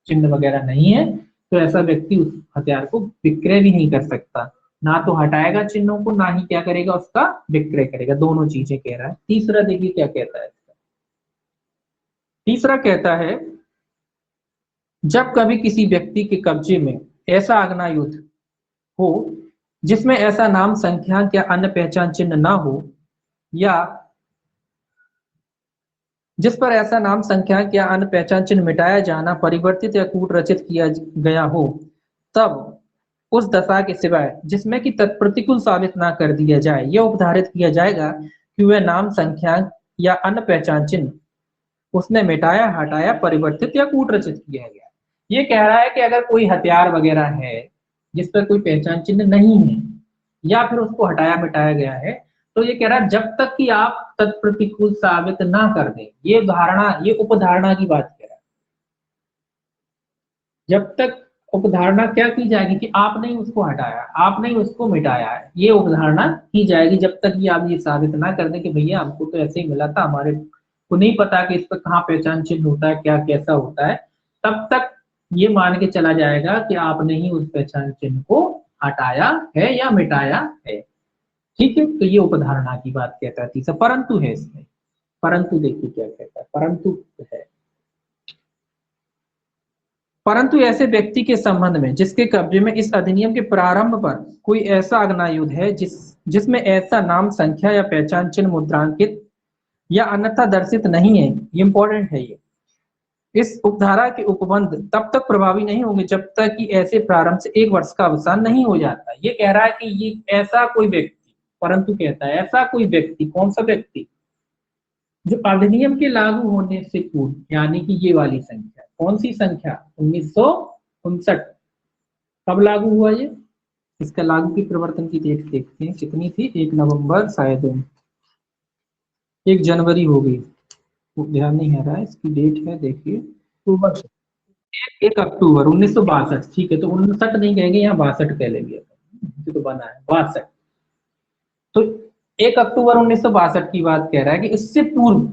चिन्ह वगैरह नहीं है तो ऐसा व्यक्ति उस हथियार को विक्रय भी नहीं कर सकता, ना तो हटाएगा चिन्हों को, ना ही क्या करेगा उसका विक्रय करेगा। दोनों चीजें कह रहा है। तीसरा देखिए क्या कहता है। तीसरा कहता है जब कभी किसी व्यक्ति के कब्जे में ऐसा आग्नायुध हो जिसमें ऐसा नाम, संख्या या अन्य पहचान चिन्ह ना हो, या जिस पर ऐसा नाम, संख्या या अन्य पहचान चिन्ह मिटाया जाना, परिवर्तित या कूट रचित किया गया हो, तब उस दशा के सिवाय जिसमें कि तत्प्रतिकूल साबित ना कर दिया जाए, यह उपधारित किया जाएगा कि वह नाम, संख्या या अन्य पहचान चिन्ह उसने मिटाया, हटाया, परिवर्तित या कूट रचित किया गया। ये कह रहा है कि अगर कोई हथियार वगैरह है जिस पर कोई पहचान चिन्ह नहीं है या फिर उसको हटाया मिटाया गया है, तो ये कह रहा है जब तक कि आप तत्प्रतिकूल साबित ना कर दें, ये उपधारणा की बात कह रहा है। जब तक उपधारणा क्या की जाएगी कि आपने ही उसको हटाया, आपने ही उसको मिटाया है, ये उपधारणा की जाएगी जब तक कि आप ये साबित ना कर दें कि भैया हमको तो ऐसे ही मिला था, हमारे को नहीं पता कि इस पर कहाँ पहचान चिन्ह होता है, क्या कैसा होता है, तब तक ये मान के चला जाएगा कि आपने ही उस पहचान चिन्ह को हटाया है या मिटाया है। ठीक है, तो ये उपधारणा की बात कहता है तीसरा। परंतु है इसमें, परंतु देखिए क्या कहता है, परंतु है, परंतु ऐसे व्यक्ति के संबंध में जिसके कब्जे में इस अधिनियम के प्रारंभ पर कोई ऐसा अग्नायुध है जिसमें ऐसा नाम, संख्या या पहचान चिन्ह मुद्रांकित या अन्यथा दर्शित नहीं है, ये इंपॉर्टेंट है ये, इस उपधारा के उपबंध तब तक प्रभावी नहीं होंगे जब तक कि ऐसे प्रारंभ से 1 वर्ष का अवसान नहीं हो जाता। ये कह रहा है कि ये ऐसा कोई व्यक्ति, परंतु कहता है ऐसा कोई व्यक्ति, कौन सा व्यक्ति, जो अधिनियम के लागू होने से पूर्व, यानी कि ये वाली संख्या, कौन सी संख्या, 1959, कब लागू हुआ ये, इसका लागू की प्रवर्तन की डेट देखते हैं कितनी थी, 1 नवंबर शायद 1 जनवरी हो गई, ध्यान नहीं आ रहा है इसकी डेट है, देखिए अक्टूबर, 1 अक्टूबर 1962, ठीक है, तो 59 नहीं कहेंगे, यहाँ 62 कह लेंगे, तो बना है 62। तो 1 अक्टूबर 1962 की बात कह रहा है कि इससे पूर्व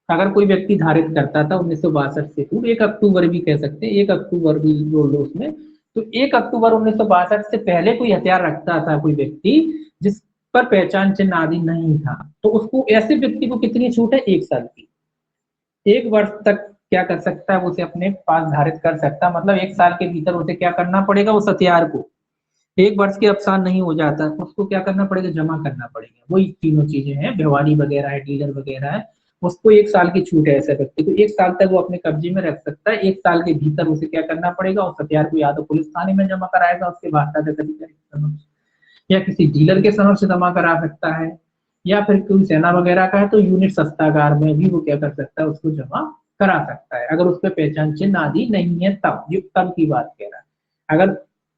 अगर कोई व्यक्ति धारित करता था 1962 से पूर्व, 1 अक्टूबर भी कह सकते हैं, 1 अक्टूबर भी जोड़ लो उसमें, तो 1 अक्टूबर 1962 से पहले कोई हथियार रखता था कोई व्यक्ति जिस पर पहचान चिन्ह आदि नहीं था, तो उसको, ऐसे व्यक्ति को कितनी छूट है, 1 साल की, 1 वर्ष तक क्या कर सकता है, वो उसे अपने पास धारित कर सकता है, मतलब 1 साल के भीतर उसे क्या करना पड़ेगा, उस हथियार को, 1 वर्ष के अवसान नहीं हो जाता, उसको क्या करना पड़ेगा, जमा करना पड़ेगा, वही तीनों चीजें हैं, व्यवहारी वगैरह है, डीलर वगैरह है, उसको 1 साल की छूट है, ऐसे व्यक्ति को 1 साल तक वो अपने कब्जे में रख सकता है, 1 साल के भीतर उसे क्या करना पड़ेगा, उस हथियार को या तो पुलिस थाने में जमा कराएगा, उसके बाद अधिकारी के समक्ष, या किसी डीलर के समक्ष जमा करा सकता है, या फिर कोई सेना वगैरह का है तो यूनिट सस्तागार में भी वो क्या कर सकता है, उसको जमा करा सकता है, अगर उस पर पहचान चिन्ह आदि नहीं है तब, ये तब की बात कह रहा है। अगर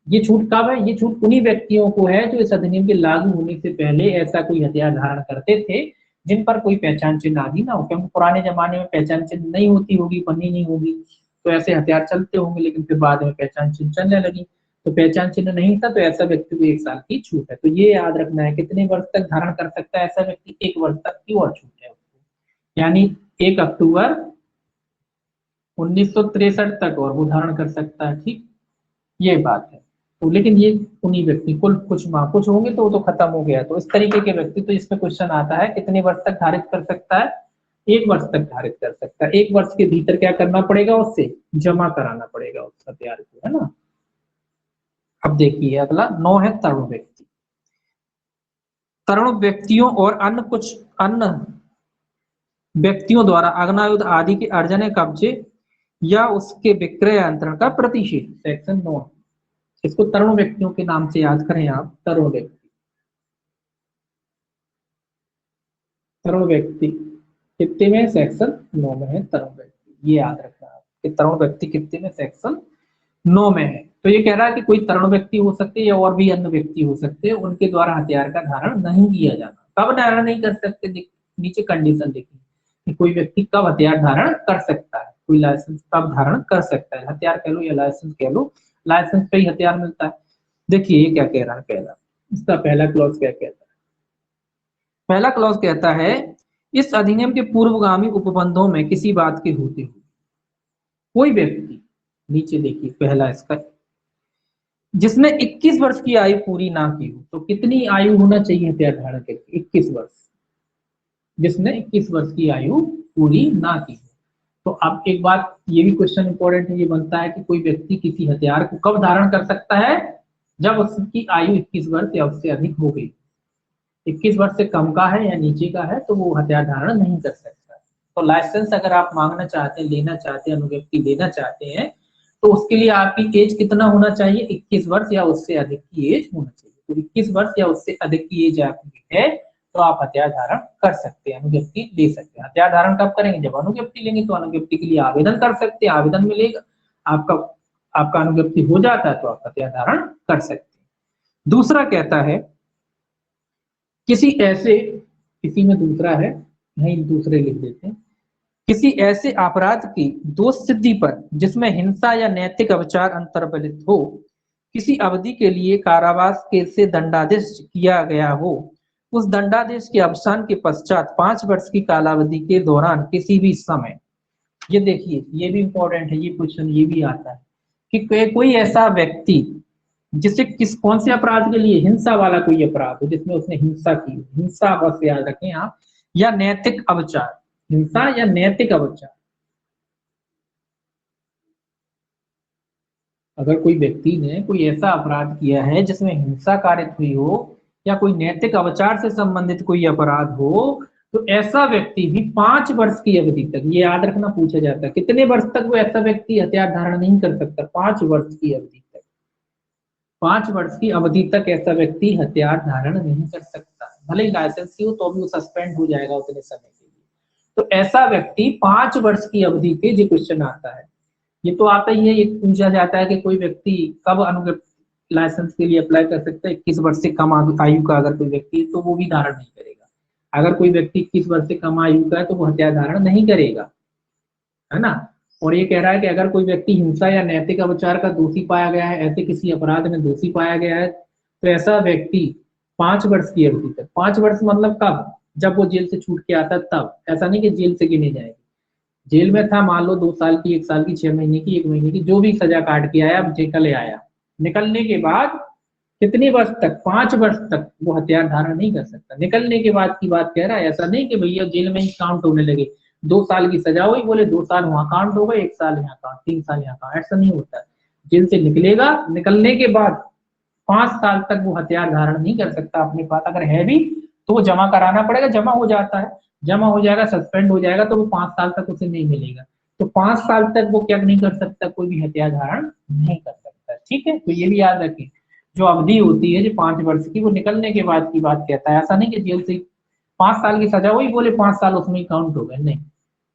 ये छूट कब है, ये छूट उन्हीं व्यक्तियों को है जो इस अधिनियम के लागू होने से पहले ऐसा कोई हथियार धारण करते थे जिन पर कोई पहचान चिन्ह आदि ना हो, क्योंकि पुराने जमाने में पहचान चिन्ह नहीं होती होगी, बनी नहीं होगी, तो ऐसे हथियार चलते होंगे, लेकिन फिर बाद में पहचान चिन्ह चलने लगी, तो पहचान चिन्ह नहीं था, तो ऐसा व्यक्ति को 1 साल की छूट है। तो ये याद रखना है, कितने वर्ष तक धारण कर सकता है ऐसा व्यक्ति, 1 वर्ष तक की और छूट है उसको, यानी 1 अक्टूबर 1963 तक और वो धारण कर सकता है। ठीक, ये बात है। तो लेकिन ये उन्हीं व्यक्ति, कुल कुछ माह कुछ होंगे तो वो तो खत्म हो गया, तो इस तरीके के व्यक्ति, तो इसमें क्वेश्चन आता है कितने वर्ष तक धारित कर सकता है, 1 वर्ष तक धारित कर सकता है, 1 वर्ष के भीतर क्या करना पड़ेगा, उससे जमा कराना पड़ेगा उस हथियार को, है ना। अब देखिए अगला 9 है तरुण व्यक्ति। तरुण व्यक्तियों और अन्य व्यक्तियों द्वारा अग्नायुध आदि के अर्जन, कब्जे या उसके विक्रय यंत्रण का प्रतिषेध, सेक्शन 9, इसको तरुण व्यक्तियों के नाम से याद करें आप, तरुण व्यक्ति, तरुण व्यक्ति कितने में, सेक्शन 9 में है तरुण व्यक्ति, ये याद रखना है कि तरुण व्यक्ति कितने में, सेक्शन 9 में है। तो ये कह रहा है कि कोई तरुण व्यक्ति हो सकते हैं या और भी अन्य व्यक्ति हो सकते हैं, उनके द्वारा हथियार का धारण नहीं किया जाना। कब धारण नहीं कर सकते, नीचे कंडीशन देखिए कि कोई व्यक्ति कब हथियार धारण कर सकता है, कोई लाइसेंस कब धारण कर सकता है, हथियार कह लो या लाइसेंस कह लो, लाइसेंस पे ही हथियार मिलता है। देखिए ये क्या कह रहा है, पहला, इसका पहला क्लॉज क्या कहता है, पहला क्लॉज कहता है इस अधिनियम के पूर्वगामी उपबंधों में किसी बात के होते हुए कोई व्यक्ति, नीचे देखिए पहला इसका, जिसने 21 वर्ष की आयु पूरी ना की हो, तो कितनी आयु होना चाहिए हथियार धारण के, 21 वर्ष, जिसने 21 वर्ष की आयु पूरी ना की हो। तो अब एक बात ये भी क्वेश्चन इंपॉर्टेंट है, ये बनता है कि कोई व्यक्ति किसी हथियार को कब धारण कर सकता है, जब उसकी आयु 21 वर्ष या उससे अधिक हो गई, 21 वर्ष से कम का है या नीचे का है तो वो हथियार धारण नहीं कर सकता। तो लाइसेंस अगर आप मांगना चाहते हैं, लेना चाहते हैं, अनुव्यक्ति लेना चाहते हैं, तो उसके लिए आपकी एज कितना होना चाहिए, 21 वर्ष या उससे अधिक की एज होना चाहिए। तो 21 वर्ष या उससे अधिक की एज आपकी है तो आप हथियार धारण कर सकते हैं, अनुव्यक्ति ले सकते हैं। हथियार धारण कब करेंगे, जब अनुव्यक्ति लेंगे, तो अनुव्यक्ति के लिए आवेदन कर सकते हैं, आवेदन मिलेगा, आपका आपका अनुव्यक्ति हो जाता है तो आप हथियार धारण कर सकते हैं। दूसरा कहता है किसी ऐसे, किसी में दूसरा है, नहीं दूसरे लिख देते हैं, किसी ऐसे अपराध की दोष सिद्धि पर जिसमें हिंसा या नैतिक अविचार अंतर्बलित हो, किसी अवधि के लिए कारावास के से दंडादेश किया गया हो, उस दंडादेश के अवसान के पश्चात 5 वर्ष की कालावधि के दौरान किसी भी समय, ये देखिए ये भी इंपॉर्टेंट है, ये क्वेश्चन ये भी आता है कि कोई ऐसा व्यक्ति जिसे किस कौन से अपराध के लिए, हिंसा वाला कोई अपराध हो जिसमें उसने हिंसा की, हिंसा बस याद रखें आप, या नैतिक अविचार, हिंसा या नैतिक अविचार, अगर कोई व्यक्ति ने कोई ऐसा अपराध किया है जिसमें हिंसा कारित हुई हो या कोई नैतिक अविचार से संबंधित कोई अपराध हो, तो ऐसा व्यक्ति भी 5 वर्ष की अवधि तक, ये याद रखना पूछा जाता है, कितने वर्ष तक वो ऐसा व्यक्ति हथियार धारण नहीं कर सकता, 5 वर्ष की अवधि तक, 5 वर्ष की अवधि तक ऐसा व्यक्ति हथियार धारण नहीं कर सकता, भले ही लाइसेंस हो तो भी वो सस्पेंड हो जाएगा उतने समय के लिए। तो ऐसा व्यक्ति 5 वर्ष की अवधि के, जो क्वेश्चन आता है, ये तो आता ही है, ये पूछा जाता है कि कोई व्यक्ति कब अनुज्ञप्त लाइसेंस के लिए अप्लाई कर सकता है, 21 वर्ष से कम आयु का अगर कोई व्यक्ति है तो वो भी धारण नहीं करेगा, अगर कोई व्यक्ति 21 वर्ष से कम आयु का है तो वो हथियार धारण नहीं करेगा, है ना। और ये कह रहा है कि अगर कोई व्यक्ति हिंसा या नैतिक अविचार का दोषी पाया गया है, ऐसे किसी अपराध में दोषी पाया गया है, तो ऐसा व्यक्ति 5 वर्ष की अवधि तक, 5 वर्ष मतलब कब, जब वो जेल से छूट के आता तब, ऐसा नहीं कि जेल से गिने जाएगी, जेल में था मान लो 2 साल की, 1 साल की, 6 महीने की, 1 महीने की, जो भी सजा काट के आया, अब निकल आया, निकलने के बाद कितने वर्ष तक, 5 वर्ष तक वो हथियार धारण नहीं कर सकता। निकलने के बाद की बात कह रहा है, ऐसा नहीं कि भैया जेल में ही काउंट होने लगे, 2 साल की सजा हुई बोले 2 साल वहां काउंट हो गए, 1 साल यहाँ काउंट, 3 साल यहाँ काउंट, ऐसा नहीं होता है। जेल से निकलेगा, निकलने के बाद 5 साल तक वो हथियार धारण नहीं कर सकता अपने पास, अगर है भी तो वो जमा कराना पड़ेगा, जमा हो जाता है, जमा हो जाएगा, सस्पेंड हो जाएगा, तो वो 5 साल तक उसे नहीं मिलेगा, तो 5 साल तक वो क्या नहीं कर सकता, कोई भी हथियार धारण नहीं कर सकता, ठीक है। तो ये भी याद रखें, जो अवधि होती है जो 5 वर्ष की, वो निकलने के बाद की बात कहता है, ऐसा नहीं कि जेल से 5 साल की सजा हुई बोले 5 साल उसमें काउंट हो गए, नहीं,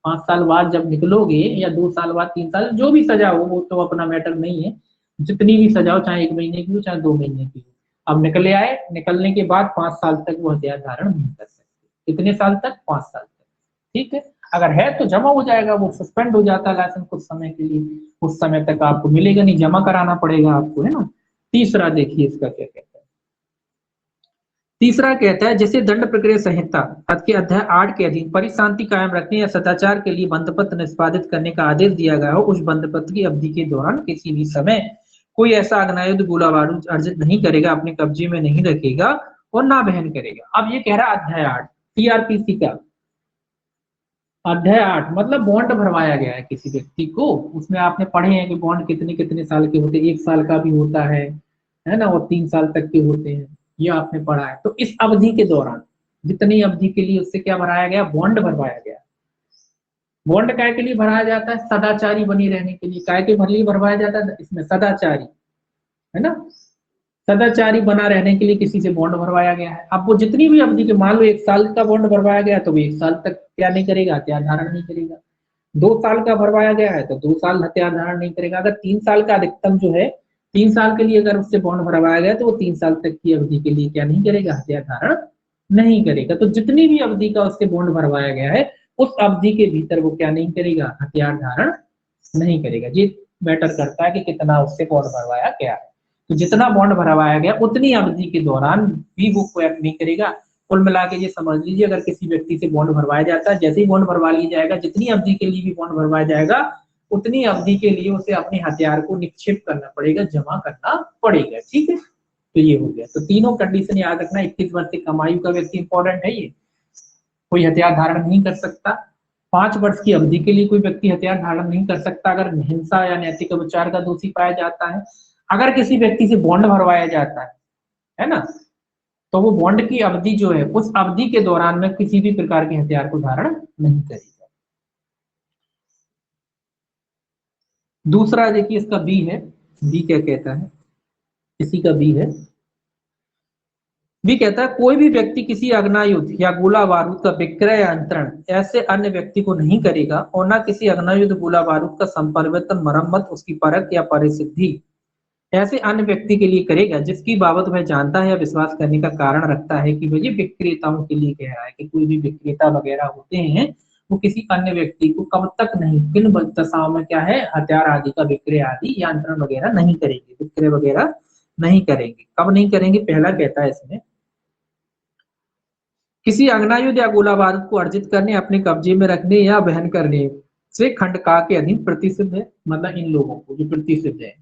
5 साल बाद जब निकलोगे या 2 साल बाद, 3 साल, जो भी सजा हो वो तो अपना मैटर नहीं है, जितनी भी सजा हो, चाहे 1 महीने की हो चाहे 2 महीने की हो, अब निकले आए, निकलने के बाद 5 साल तक वो हथियार धारण नहीं कर सकते, कितने साल तक, 5 साल तक, ठीक है। अगर है तो जमा हो जाएगा, वो सस्पेंड हो जाता है लाइसेंस कुछ समय के लिए, उस समय तक आपको मिलेगा नहीं, जमा कराना पड़ेगा आपको, है ना। तीसरा देखिए इसका क्या कहता है, तीसरा कहता है जैसे दंड प्रक्रिया संहिता के अध्याय 8 के अधीन परिशांति कायम रखने या सदाचार के लिए बंधपत्र निष्पादित करने का आदेश दिया गया हो, उस बंधपत्र की अवधि के दौरान किसी भी समय कोई ऐसा आग्नेयुद्ध गोला बारूद अर्जित नहीं करेगा, अपने कब्जे में नहीं रखेगा और ना बहन करेगा। अब ये कह रहा है अध्याय 8 टीआरपीसी का, अध्याय 8 मतलब बॉन्ड भरवाया गया है किसी व्यक्ति को, उसमें आपने पढ़े हैं कि बॉन्ड कितने कितने साल के होते हैं, 1 साल का भी होता है ना, और 3 साल तक के होते हैं, ये आपने पढ़ा है। तो इस अवधि के दौरान, जितनी अवधि के लिए उससे क्या भराया गया, बॉन्ड भरवाया गया। बॉन्ड काय के लिए भराया जाता है, सदाचारी बनी रहने के लिए, काय के लिए भरवाया जाता है, इसमें सदाचारी, है ना, सदाचारी बना रहने के लिए किसी से बॉन्ड भरवाया गया है। अब वो जितनी भी अवधि के, मान लो 1 साल का बॉन्ड भरवाया गया तो वो 1 साल तक क्या नहीं करेगा, हथियार धारण नहीं करेगा। 2 साल का भरवाया गया है तो 2 साल हथियार धारण नहीं करेगा। अगर 3 साल का अधिकतम जो है, 3 साल के लिए अगर उससे बॉन्ड भरवाया गया तो वो 3 साल तक की अवधि के लिए क्या नहीं करेगा, हथियार धारण नहीं करेगा। तो जितनी भी अवधि का उससे बॉन्ड भरवाया गया है उस अवधि के भीतर वो क्या नहीं करेगा, हथियार धारण नहीं करेगा। ये मैटर करता है कि कितना उससे बॉन्ड भरवाया गया है। तो जितना बॉन्ड भरवाया गया उतनी अवधि के दौरान भी वो कोई नहीं करेगा। कुल मिला के ये समझ लीजिए, अगर किसी व्यक्ति से बॉन्ड भरवाया जाता है, जैसे ही बॉन्ड भरवा लिया जाएगा, जितनी अवधि के लिए भी बॉन्ड भरवाया जाएगा उतनी अवधि के लिए उसे अपने हथियार को निक्षेप करना पड़ेगा, जमा करना पड़ेगा, ठीक है। तो ये हो गया। तो तीनों कंडीशन याद रखना, 21 वर्ष से कम आयु का व्यक्ति इंपॉर्टेंट है, ये कोई हथियार धारण नहीं कर सकता। 5 वर्ष की अवधि के लिए कोई व्यक्ति हथियार धारण नहीं कर सकता अगर हिंसा या नैतिक विचार का दोषी पाया जाता है। अगर किसी व्यक्ति से बॉन्ड भरवाया जाता है ना, तो वो बॉन्ड की अवधि जो है उस अवधि के दौरान में किसी भी प्रकार के हथियार को धारण नहीं करेगा। दूसरा देखिए इसका बी है, बी क्या कहता है, इसी का बी है, भी कहता है कोई भी व्यक्ति किसी अग्नायुद्ध या गोला बारूद का विक्रय या अंतरण ऐसे अन्य व्यक्ति को नहीं करेगा और न किसी अग्नायुद्ध गोला बारूद का संपरिवर्तन, मरम्मत, उसकी परख या परिसिद्धि ऐसे अन्य व्यक्ति के लिए करेगा जिसकी बाबत वह जानता है या विश्वास करने का कारण रखता है कि वह ये विक्रेताओं के लिए कह रहा है कि कोई भी विक्रेता वगैरह होते हैं वो किसी अन्य व्यक्ति को कब तक नहीं, किन दशाओं में क्या है, हथियार आदि का विक्रय आदि या अंतरण वगैरह नहीं करेंगे, विक्रय वगैरह नहीं करेंगे। कब नहीं करेंगे, पहला कहता है इसमें किसी अग्नायुध या गोला बारूद को अर्जित करने, अपने कब्जे में रखने या वहन करने से खंड का के अधीन प्रतिसिद्ध है। मतलब इन लोगों को जो प्रतिसिद्ध है,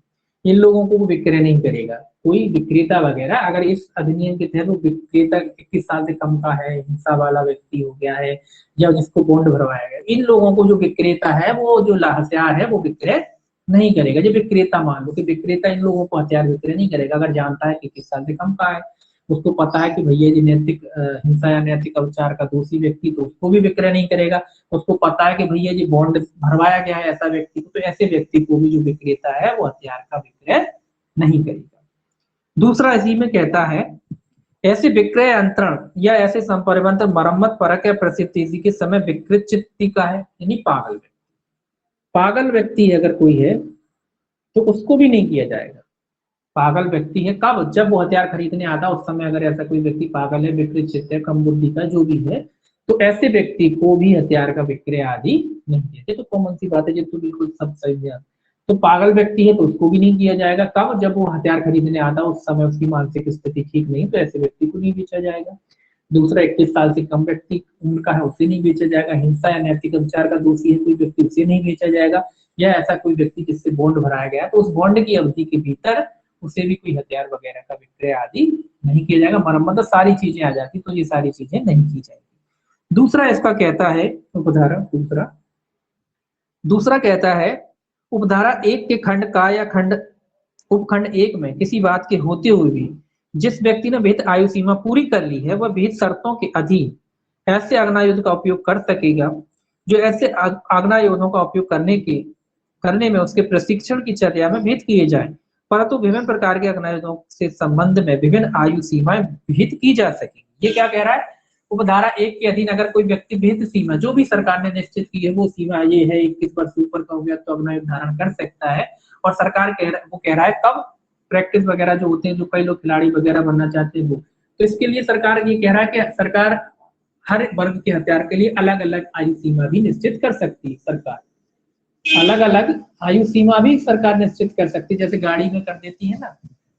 इन लोगों को वो विक्रय नहीं करेगा। कोई विक्रेता वगैरह अगर इस अधिनियम के तहत वो विक्रेता 21 साल से कम का है, हिंसा वाला व्यक्ति हो गया है, या जिसको बॉन्ड भरवाया गया, इन लोगों को जो विक्रेता है, वो जो हथियार है वो विक्रय नहीं करेगा। जो विक्रेता, मान लो कि विक्रेता इन लोगों को हथियार विक्रय नहीं करेगा अगर जानता है कि 21 साल से कम का है, उसको पता है कि भैया जी नैतिक हिंसा या नैतिक अविचार का दोषी व्यक्ति, तो उसको भी विक्रय नहीं करेगा। उसको पता है कि भैया जी बॉन्ड भरवाया गया है ऐसा व्यक्ति को, तो ऐसे व्यक्ति को भी जो विक्रेता है वो हथियार का विक्रय नहीं करेगा। दूसरा इसी में कहता है ऐसे विक्रय अंतरण या ऐसे संपरिवर्तन मरम्मत परख या प्रसिद्धि के समय विकृत चित्ती का है, यानी पागल व्यक्ति। पागल व्यक्ति अगर कोई है तो उसको भी नहीं किया जाएगा। पागल व्यक्ति है कब, जब वो हथियार खरीदने आता उस समय अगर ऐसा कोई व्यक्ति पागल है, विकृत चित्त है, कम बुद्धि का जो भी है, तो ऐसे व्यक्ति को भी हथियार का विक्रय आदि नहीं देते। तो कॉमन सी बात है, जो तो बिल्कुल सब सही है। तो पागल व्यक्ति है तो उसको भी नहीं किया जाएगा। कब, जब वो हथियार खरीदने आता उस समय उसकी मानसिक स्थिति ठीक नहीं, तो ऐसे व्यक्ति को नहीं बेचा जाएगा। दूसरा 21 साल से कम व्यक्ति उम्र का है उसे नहीं बेचा जाएगा। हिंसा या नैतिक विचार का दोषी है कोई व्यक्ति, उसे नहीं बेचा जाएगा। या ऐसा कोई व्यक्ति जिससे बॉन्ड भराया गया तो उस बॉन्ड की अवधि के भीतर उसे भी कोई हथियार वगैरह का विक्रय आदि नहीं किया जाएगा। मरम्मत सारी चीजें आ जाती, तो ये सारी चीजें नहीं की जाएगी। दूसरा इसका कहता है उपधारा, दूसरा कहता है उपधारा 1 के खंड का या खंड उपखंड 1 में किसी बात के होते हुए भी जिस व्यक्ति ने विहित आयु सीमा पूरी कर ली है वह विहित शर्तों के अधीन ऐसे आग्नेयायुध का उपयोग कर सकेगा जो ऐसे आग्नेयायुधों का उपयोग करने में उसके प्रशिक्षण की चर्या में विहित किए जाए, परंतु विभिन्न प्रकार के आग्नेयायुधों से संबंध में विभिन्न आयु सीमाएं विहित की जा सकेंगी। ये क्या कह रहा है, उपधारा 1 के अधीन अगर कोई व्यक्ति विहित सीमा जो भी सरकार ने निश्चित की है वो सीमा ये है 21 वर्ष से ऊपर का हो गया तो आग्नेयायुध धारण कर सकता है। और सरकार वो कह रहा है कब, प्रैक्टिस वगैरह जो होते हैं, जो कई लोग खिलाड़ी वगैरह बनना चाहते हैं वो, तो इसके लिए सरकार ये कह रहा है कि सरकार हर वर्ग के हथियार के लिए अलग अलग आयु सीमा भी निश्चित कर सकती है। सरकार अलग अलग आयु सीमा भी सरकार निश्चित कर सकती है, जैसे गाड़ी में कर देती है ना,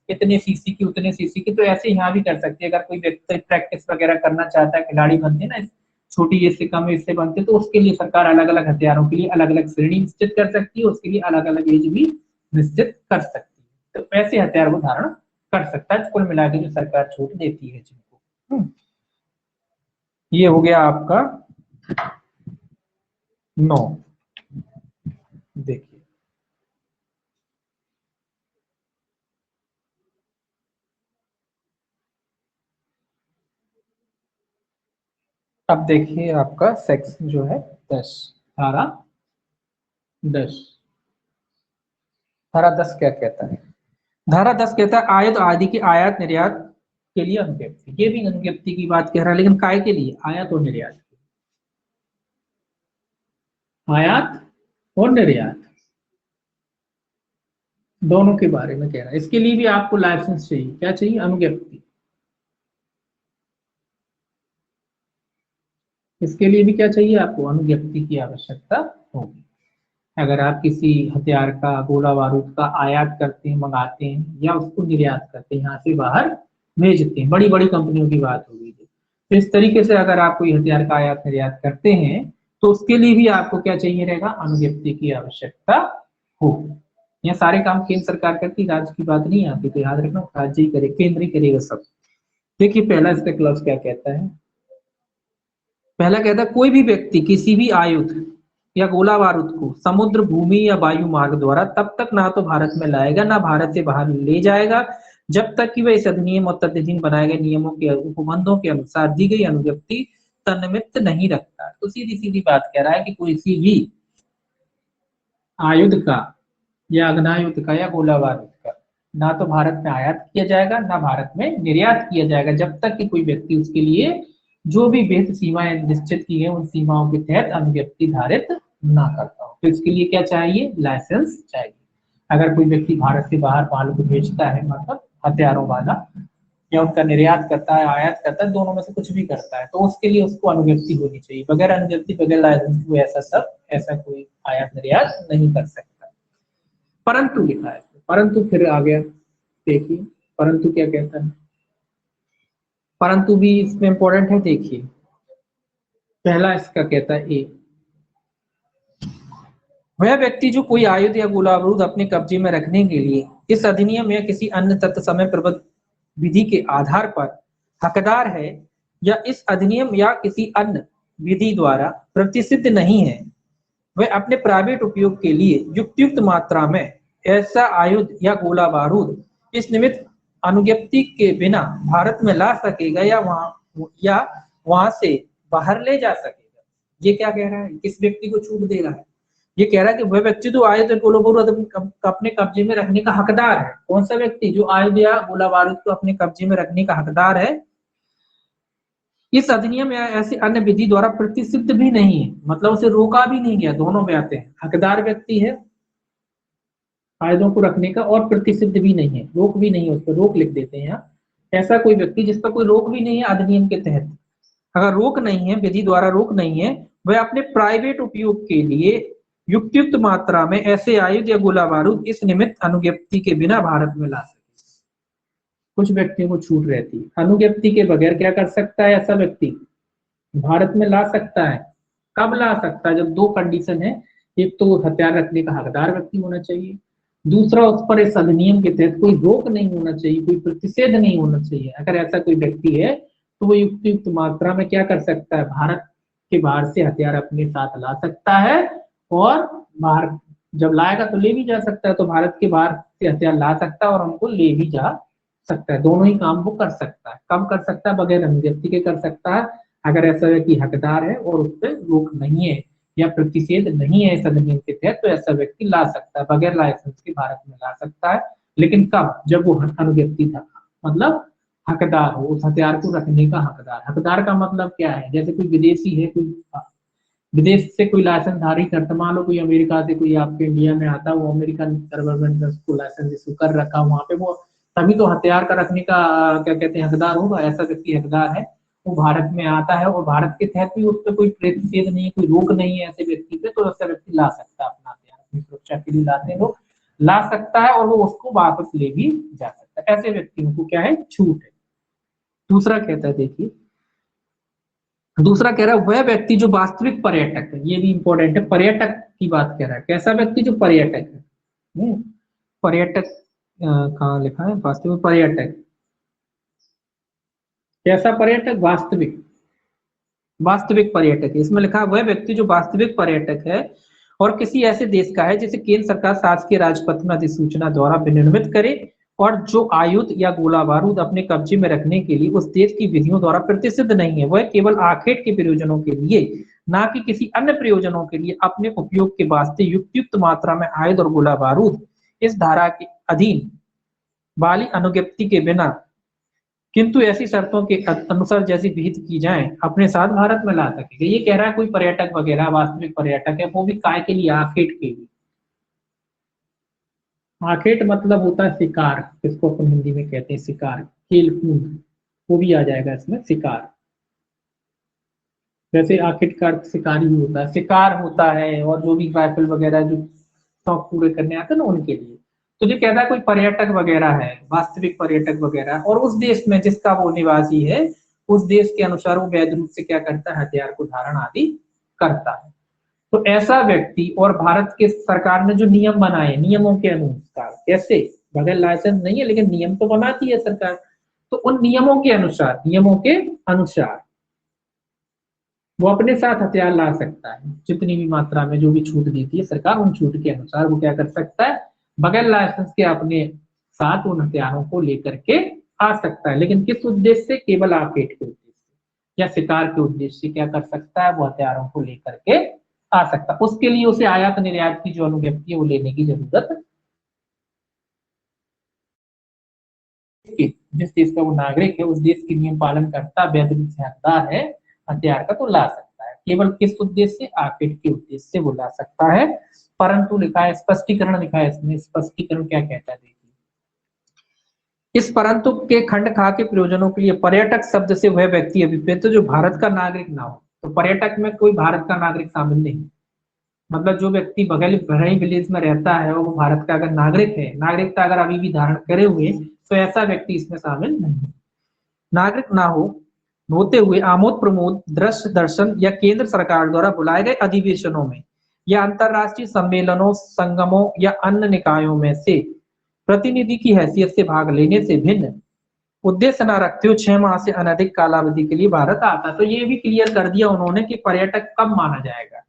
इतने सीसी की उतने सीसी की, तो ऐसे यहाँ भी कर सकती है। अगर कोई व्यक्ति प्रैक्टिस वगैरह करना चाहता है, खिलाड़ी बनते हैं ना, छोटी एज से कम एज से बनते, तो उसके लिए सरकार अलग अलग हथियारों के लिए अलग अलग श्रेणी निश्चित कर सकती है, उसके लिए अलग अलग एज भी निश्चित कर सकती है। तो ऐसे हथियार वो धारण कर सकता है, कुल मिला के जो सरकार छूट देती है जिनको। ये हो गया आपका 9। देखिए अब देखिए आपका सेक्शन जो है 10, धारा 10। धारा 10 क्या कहता है, धारा 10 कहता है आयात आदि की आयात निर्यात के लिए अनुज्ञप्ति। ये भी अनुज्ञप्ति की बात कह रहा है, लेकिन काय के लिए, आयात और निर्यात, आयात और निर्यात दोनों के बारे में कह रहा है। इसके लिए भी आपको लाइसेंस चाहिए, क्या चाहिए, अनुज्ञप्ति। इसके लिए भी क्या चाहिए आपको, अनुज्ञप्ति की आवश्यकता होगी। अगर आप किसी हथियार का, गोला बारूद का आयात करते हैं, मंगाते हैं, या उसको निर्यात करते हैं, यहाँ से बाहर भेजते हैं, बड़ी बड़ी कंपनियों की बात होगी, तो इस तरीके से अगर आप कोई हथियार का आयात निर्यात करते हैं तो उसके लिए भी आपको क्या चाहिए रहेगा, अनुज्ञप्ति की आवश्यकता होगी। यह सारे काम केंद्र सरकार करती, राज्य की बात नहीं आती, तो याद रखना राज्य ही करे, केंद्र ही करेगा सब। देखिए पहला इसका क्लॉज क्या कहता है, पहला कहता है कोई भी व्यक्ति किसी भी आयुध या गोला बारूद को समुद्र, भूमि या वायु मार्ग द्वारा तब तक ना तो भारत में लाएगा ना भारत से बाहर ले जाएगा जब तक कि वह इस अधिनियम और तदधीन बनाए गए नियमों के उपबंधों के अनुसार दी गई अनुज्ञप्ति तन्निमित्त नहीं रखता। तो सीधी सीधी बात कह रहा है कि किसी भी आयुध का या आग्नेयायुध का या गोला बारूद का ना तो भारत में आयात किया जाएगा ना भारत में निर्यात किया जाएगा जब तक कि कोई व्यक्ति उसके लिए जो भी विहित सीमाएं निश्चित की है उन सीमाओं के तहत अनुज्ञप्ति धारित ना करता हो। तो इसके लिए क्या चाहिए, लाइसेंस चाहिए। अगर कोई व्यक्ति भारत से बाहर माल को बेचता है, मतलब हथियारों वाला, या उनका निर्यात करता है, आयात करता है, दोनों में से कुछ भी करता है, तो उसके लिए उसको अनुज्ञप्ति होनी चाहिए। बगैर अनुज्ञप्ति, बगैर लाइसेंस को ऐसा कोई आयात निर्यात नहीं कर सकता। परंतु लिखा है, परंतु फिर आ गया, देखिए परंतु क्या कहता है, परंतु भी इसमें इंपॉर्टेंट है। देखिए पहला इसका कहता है ए, वह व्यक्ति जो कोई आयुध या गोला बारूद अपने कब्जे में रखने के लिए इस अधिनियम या किसी अन्य तत्व समय प्रबद्ध विधि के आधार पर हकदार है या इस अधिनियम या किसी अन्य विधि द्वारा प्रतिसिद्ध नहीं है, वह अपने प्राइवेट उपयोग के लिए युक्त मात्रा में ऐसा आयुध या गोला बारूद इस निमित्त अनुज्ञप्ति के बिना भारत में ला सकेगा या वहां से बाहर ले जा सकेगा। ये क्या कह रहा है, किस व्यक्ति को छूट दे रहा है? ये कह रहा है कि वह व्यक्ति जो आयुध और गोला बारूद अपने कब्जे में रखने का हकदार है। कौन सा व्यक्ति? जो आयुध या गोला बारूद को अपने कब्जे में रखने का हकदार है, इस अधिनियम या ऐसी अन्य विधि द्वारा प्रतिसिद्ध भी नहीं है, मतलब उसे रोका भी नहीं गया। दोनों में आते हैं, हकदार व्यक्ति है आयुधों को रखने का और प्रतिसिद्ध भी नहीं है, रोक भी नहीं है, उस पर रोक लिख देते हैं यहाँ। ऐसा कोई व्यक्ति जिस पर कोई रोक भी नहीं है अधिनियम के तहत, अगर रोक नहीं है, विधि द्वारा रोक नहीं है, वह अपने प्राइवेट उपयोग के लिए युक्त मात्रा में ऐसे आयुध या गोला बारूद इस निमित्त अनुज्ञप्ति के बिना भारत में ला सके। कुछ व्यक्तियों को छूट रहती है, अनुज्ञप्ति के बगैर क्या कर सकता है ऐसा व्यक्ति? भारत में ला सकता है। कब ला सकता है? जब दो कंडीशन है, एक तो हथियार रखने का हकदार व्यक्ति होना चाहिए, दूसरा उस पर इस अधिनियम के तहत कोई रोक नहीं होना चाहिए, कोई प्रतिषेध नहीं होना चाहिए। अगर ऐसा कोई व्यक्ति है तो वो युक्त मात्रा में क्या कर सकता है? भारत के बाहर से हथियार अपने साथ ला सकता है, और बाहर जब लाएगा तो ले भी जा सकता है, तो भारत के बाहर से हथियार ला सकता है और हमको ले भी जा सकता है। दोनों ही काम वो कर सकता है। कब कर सकता है? बगैर अनुज्ञप्ति के कर सकता है, अगर ऐसा व्यक्ति हकदार है और उस पर रोक नहीं है या प्रतिषेध नहीं है इस अधिनियम के तहत, तो ऐसा व्यक्ति ला सकता है, बगैर लाइसेंस के भारत में ला सकता है। लेकिन कब? जब वो अनुज्ञप्ति था, मतलब हकदार हो, उस हथियार को रखने का हकदार। हकदार का मतलब क्या है? जैसे कोई विदेशी है, कोई विदेश से कोई लाइसेंस धारी करता, मान लो कोई अमेरिका से कोई आपके इंडिया में आता, वो अमेरिकन गवर्नमेंट ने उसको लाइसेंस इशू कर रखा वहां पे, वो तभी तो हथियार का रखने का क्या कहते हैं हकदार होगा। ऐसा व्यक्ति हकदार है, वो भारत में आता है और भारत के तहत भी उस पर कोई प्रतिषेध नहीं है, कोई रोक नहीं है ऐसे व्यक्ति पे, तो ऐसा व्यक्ति ला सकता है अपना हथियार, अपनी सुरक्षा के लिए लाते हैं लोग, ला सकता है और वो उसको वापस ले भी जा सकता है। ऐसे व्यक्तियों को क्या है? छूट है। दूसरा कहता है, देखिए दूसरा कह रहा है वह व्यक्ति जो वास्तविक पर्यटक है, ये भी इंपॉर्टेंट है, पर्यटक की बात कह रहा है। कैसा व्यक्ति? जो पर्यटक है। पर्यटक कहाँ लिखा है? वास्तविक पर्यटक। कैसा पर्यटक? वास्तविक, वास्तविक पर्यटक है। इसमें लिखा है वह व्यक्ति जो वास्तविक पर्यटक है और किसी ऐसे देश का है जिसे केंद्र सरकार शासकीय राजपत्र में अधिसूचना द्वारा विनिर्मित करे, और जो आयुध या गोला बारूद अपने कब्जे में रखने के लिए उस देश की विधियों द्वारा प्रतिसिद्ध नहीं है, वह केवल आखेट के प्रयोजनों के लिए, ना कि किसी अन्य प्रयोजनों के लिए अपने उपयोग के वास्ते युक्त मात्रा में आयुध और गोला बारूद इस धारा के अधीन वाली अनुज्ञप्ति के बिना, किंतु ऐसी शर्तों के अनुसार जैसी विहित की जाए, अपने साथ भारत में ला सकेगा। ये कह रहा है कोई पर्यटक वगैरह वास्तविक पर्यटक है, वो भी काय के लिए? आखेट के लिए। आखेट मतलब होता है शिकार, इसको अपन हिंदी में कहते हैं शिकार, खेल कूद, वो भी आ जाएगा इसमें शिकार। जैसे आखेट का अर्थ शिकारी भी होता है, शिकार होता है, और जो भी राइफल वगैरह जो शौक पूरे करने आते हैं ना उनके लिए। तो जो कहता है कोई पर्यटक वगैरह है, वास्तविक पर्यटक वगैरह, और उस देश में जिसका वो निवासी है, उस देश के अनुसार वो वैध रूप से क्या करता है? हथियार को धारण आदि करता है। तो ऐसा व्यक्ति, और भारत के सरकार ने जो नियम बनाए, नियमों के अनुसार, कैसे? बगैर लाइसेंस नहीं है लेकिन नियम तो बनाती है सरकार, तो उन नियमों के अनुसार, नियमों के अनुसार वो अपने साथ हथियार ला सकता है। जितनी भी मात्रा में जो भी छूट देती है सरकार, उन छूट के अनुसार वो क्या कर सकता है? बगैर लाइसेंस के अपने साथ उन हथियारों को लेकर के आ सकता है। लेकिन किस उद्देश्य से? केवल आखेट के उद्देश्य से या शिकार के उद्देश्य से क्या कर सकता है? वो हथियारों को लेकर के आ सकता है। उसके लिए उसे आयात निर्यात की जो अनुज्ञप्ति है वो लेने की जरूरत, जिस देश का वो नागरिक है उस देश के नियम पालन करता, वैध रूप से हकदार है हथियार का, तो ला सकता है। केवल किस उद्देश्य से? आखेट के उद्देश्य से वो ला सकता है। परंतु लिखा है, स्पष्टीकरण लिखा है इसमें, स्पष्टीकरण क्या कहता है देखिए, इस परंतु के खंड खा के प्रयोजनों के लिए पर्यटक शब्द से वह व्यक्ति अभिप्रेत जो भारत का नागरिक ना हो। तो पर्यटक में कोई भारत का नागरिक शामिल नहीं, मतलब जो व्यक्ति बगल भरई विलेज में रहता है और वो भारत का अगर नागरिक है, नागरिकता अगर अभी भी धारण करे हुए, तो ऐसा व्यक्ति इसमें शामिल नहीं है। नागरिक ना हो होते हुए आमोद प्रमोद दृश्य दर्शन या केंद्र सरकार द्वारा बुलाए गए अधिवेशनों में या अंतरराष्ट्रीय सम्मेलनों संगमों या अन्य निकायों में से प्रतिनिधि की हैसियत से भाग लेने से भिन्न उद्देश्य न रखते हुए 6 माह से अनधिक कालावधि के लिए भारत आता। तो ये भी क्लियर कर दिया उन्होंने कि पर्यटक कब माना जाएगा।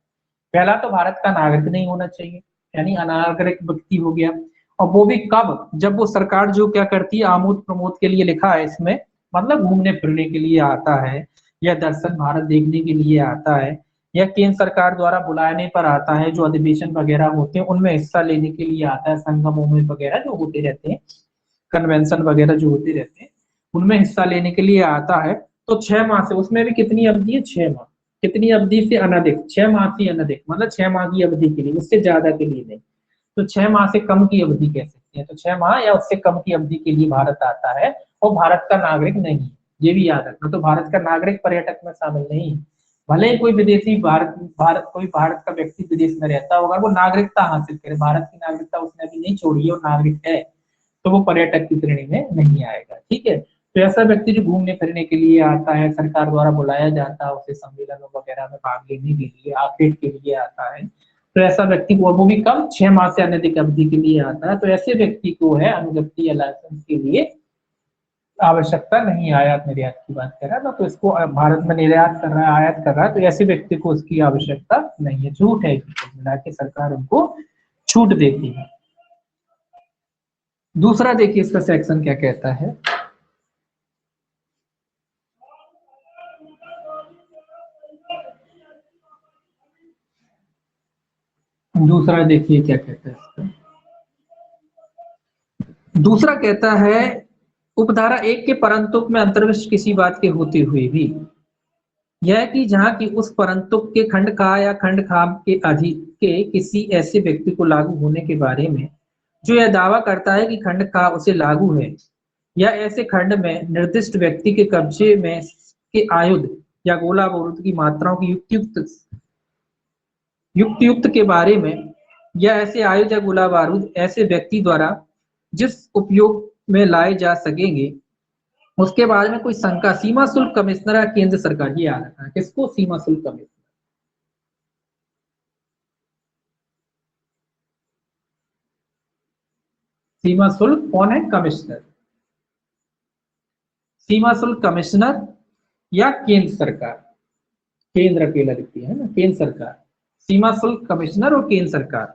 पहला तो भारत का नागरिक नहीं होना चाहिए, यानी अनागरिक व्यक्ति हो गया, और वो भी कब, जब वो सरकार जो क्या करती है आमोद प्रमोद के लिए लिखा है इसमें, मतलब घूमने फिरने के लिए आता है या दर्शन भारत देखने के लिए आता है या केंद्र सरकार द्वारा बुलाने पर आता है, जो अधिवेशन वगैरह होते हैं उनमें हिस्सा लेने के लिए आता है, संगमों में वगैरह जो होते रहते हैं, कन्वेंशन वगैरह जो होते रहते हैं उनमें हिस्सा लेने के लिए आता है। तो 6 माह से, उसमें भी कितनी अवधि है, 6 माह, कितनी अवधि से अनधिक, 6 माह से अनधिक, मतलब 6 माह की अवधि के लिए, उससे ज्यादा के लिए नहीं। तो 6 माह से कम की अवधि कह सकते हैं, तो 6 माह या उससे कम की अवधि के लिए भारत आता है और भारत का नागरिक नहीं है, ये भी याद रखना। तो भारत का नागरिक पर्यटक में शामिल नहीं है। भले ही कोई विदेशी भारत भारत कोई भारत का व्यक्ति विदेश में रहता होगा, वो नागरिकता हासिल करे, भारत की नागरिकता उसने अभी नहीं छोड़ी है और नागरिक है, तो वो पर्यटक की श्रेणी में नहीं आएगा। ठीक है, तो ऐसा व्यक्ति जो घूमने फिरने के लिए आता है, सरकार द्वारा बुलाया जाता है उसे सम्मेलनों वगैरह में भाग लेने के लिए, आखेट के लिए आता है, तो ऐसा व्यक्ति को, वो भी कम 6 माह से अनधिक अवधि के लिए आता है, तो ऐसे व्यक्ति को है अनुज्ञप्ति या लाइसेंस के लिए आवश्यकता नहीं। आयात निर्यात की बात कर रहा है ना, तो इसको भारत में निर्यात कर रहा है, आयात कर रहा है, तो ऐसे व्यक्ति को उसकी आवश्यकता नहीं है। झूठ है, मिला के सरकार उनको छूट देती है। दूसरा देखिए इसका सेक्शन क्या कहता है। दूसरा देखिए क्या कहता है इसका। दूसरा कहता है उपधारा 1 के परंतुक में अंतर्विष्ट किसी बात के होते हुए भी यह कि जहां की उस परंतुक के खंड का या खंड खाम के अधिक के किसी ऐसे व्यक्ति को लागू होने के बारे में जो यह दावा करता है कि खंड का उसे लागू है, या ऐसे खंड में निर्दिष्ट व्यक्ति के कब्जे में के आयुध या गोला बारूद की मात्राओं की युक्त युक्त के बारे में, या ऐसे आयुध या गोला बारूद ऐसे व्यक्ति द्वारा जिस उपयोग में लाए जा सकेंगे उसके बारे में कोई शंका, सीमा शुल्क कमिश्नर या केंद्र सरकार, ये आ रहा है किसको, सीमा शुल्क कमिश्नर। सीमा शुल्क कौन है, कमिश्नर, सीमा शुल्क कमिश्नर या केंद्र सरकार, केंद्र अकेला लिखती है ना, केंद्र सरकार, सीमा शुल्क कमिश्नर और केंद्र सरकार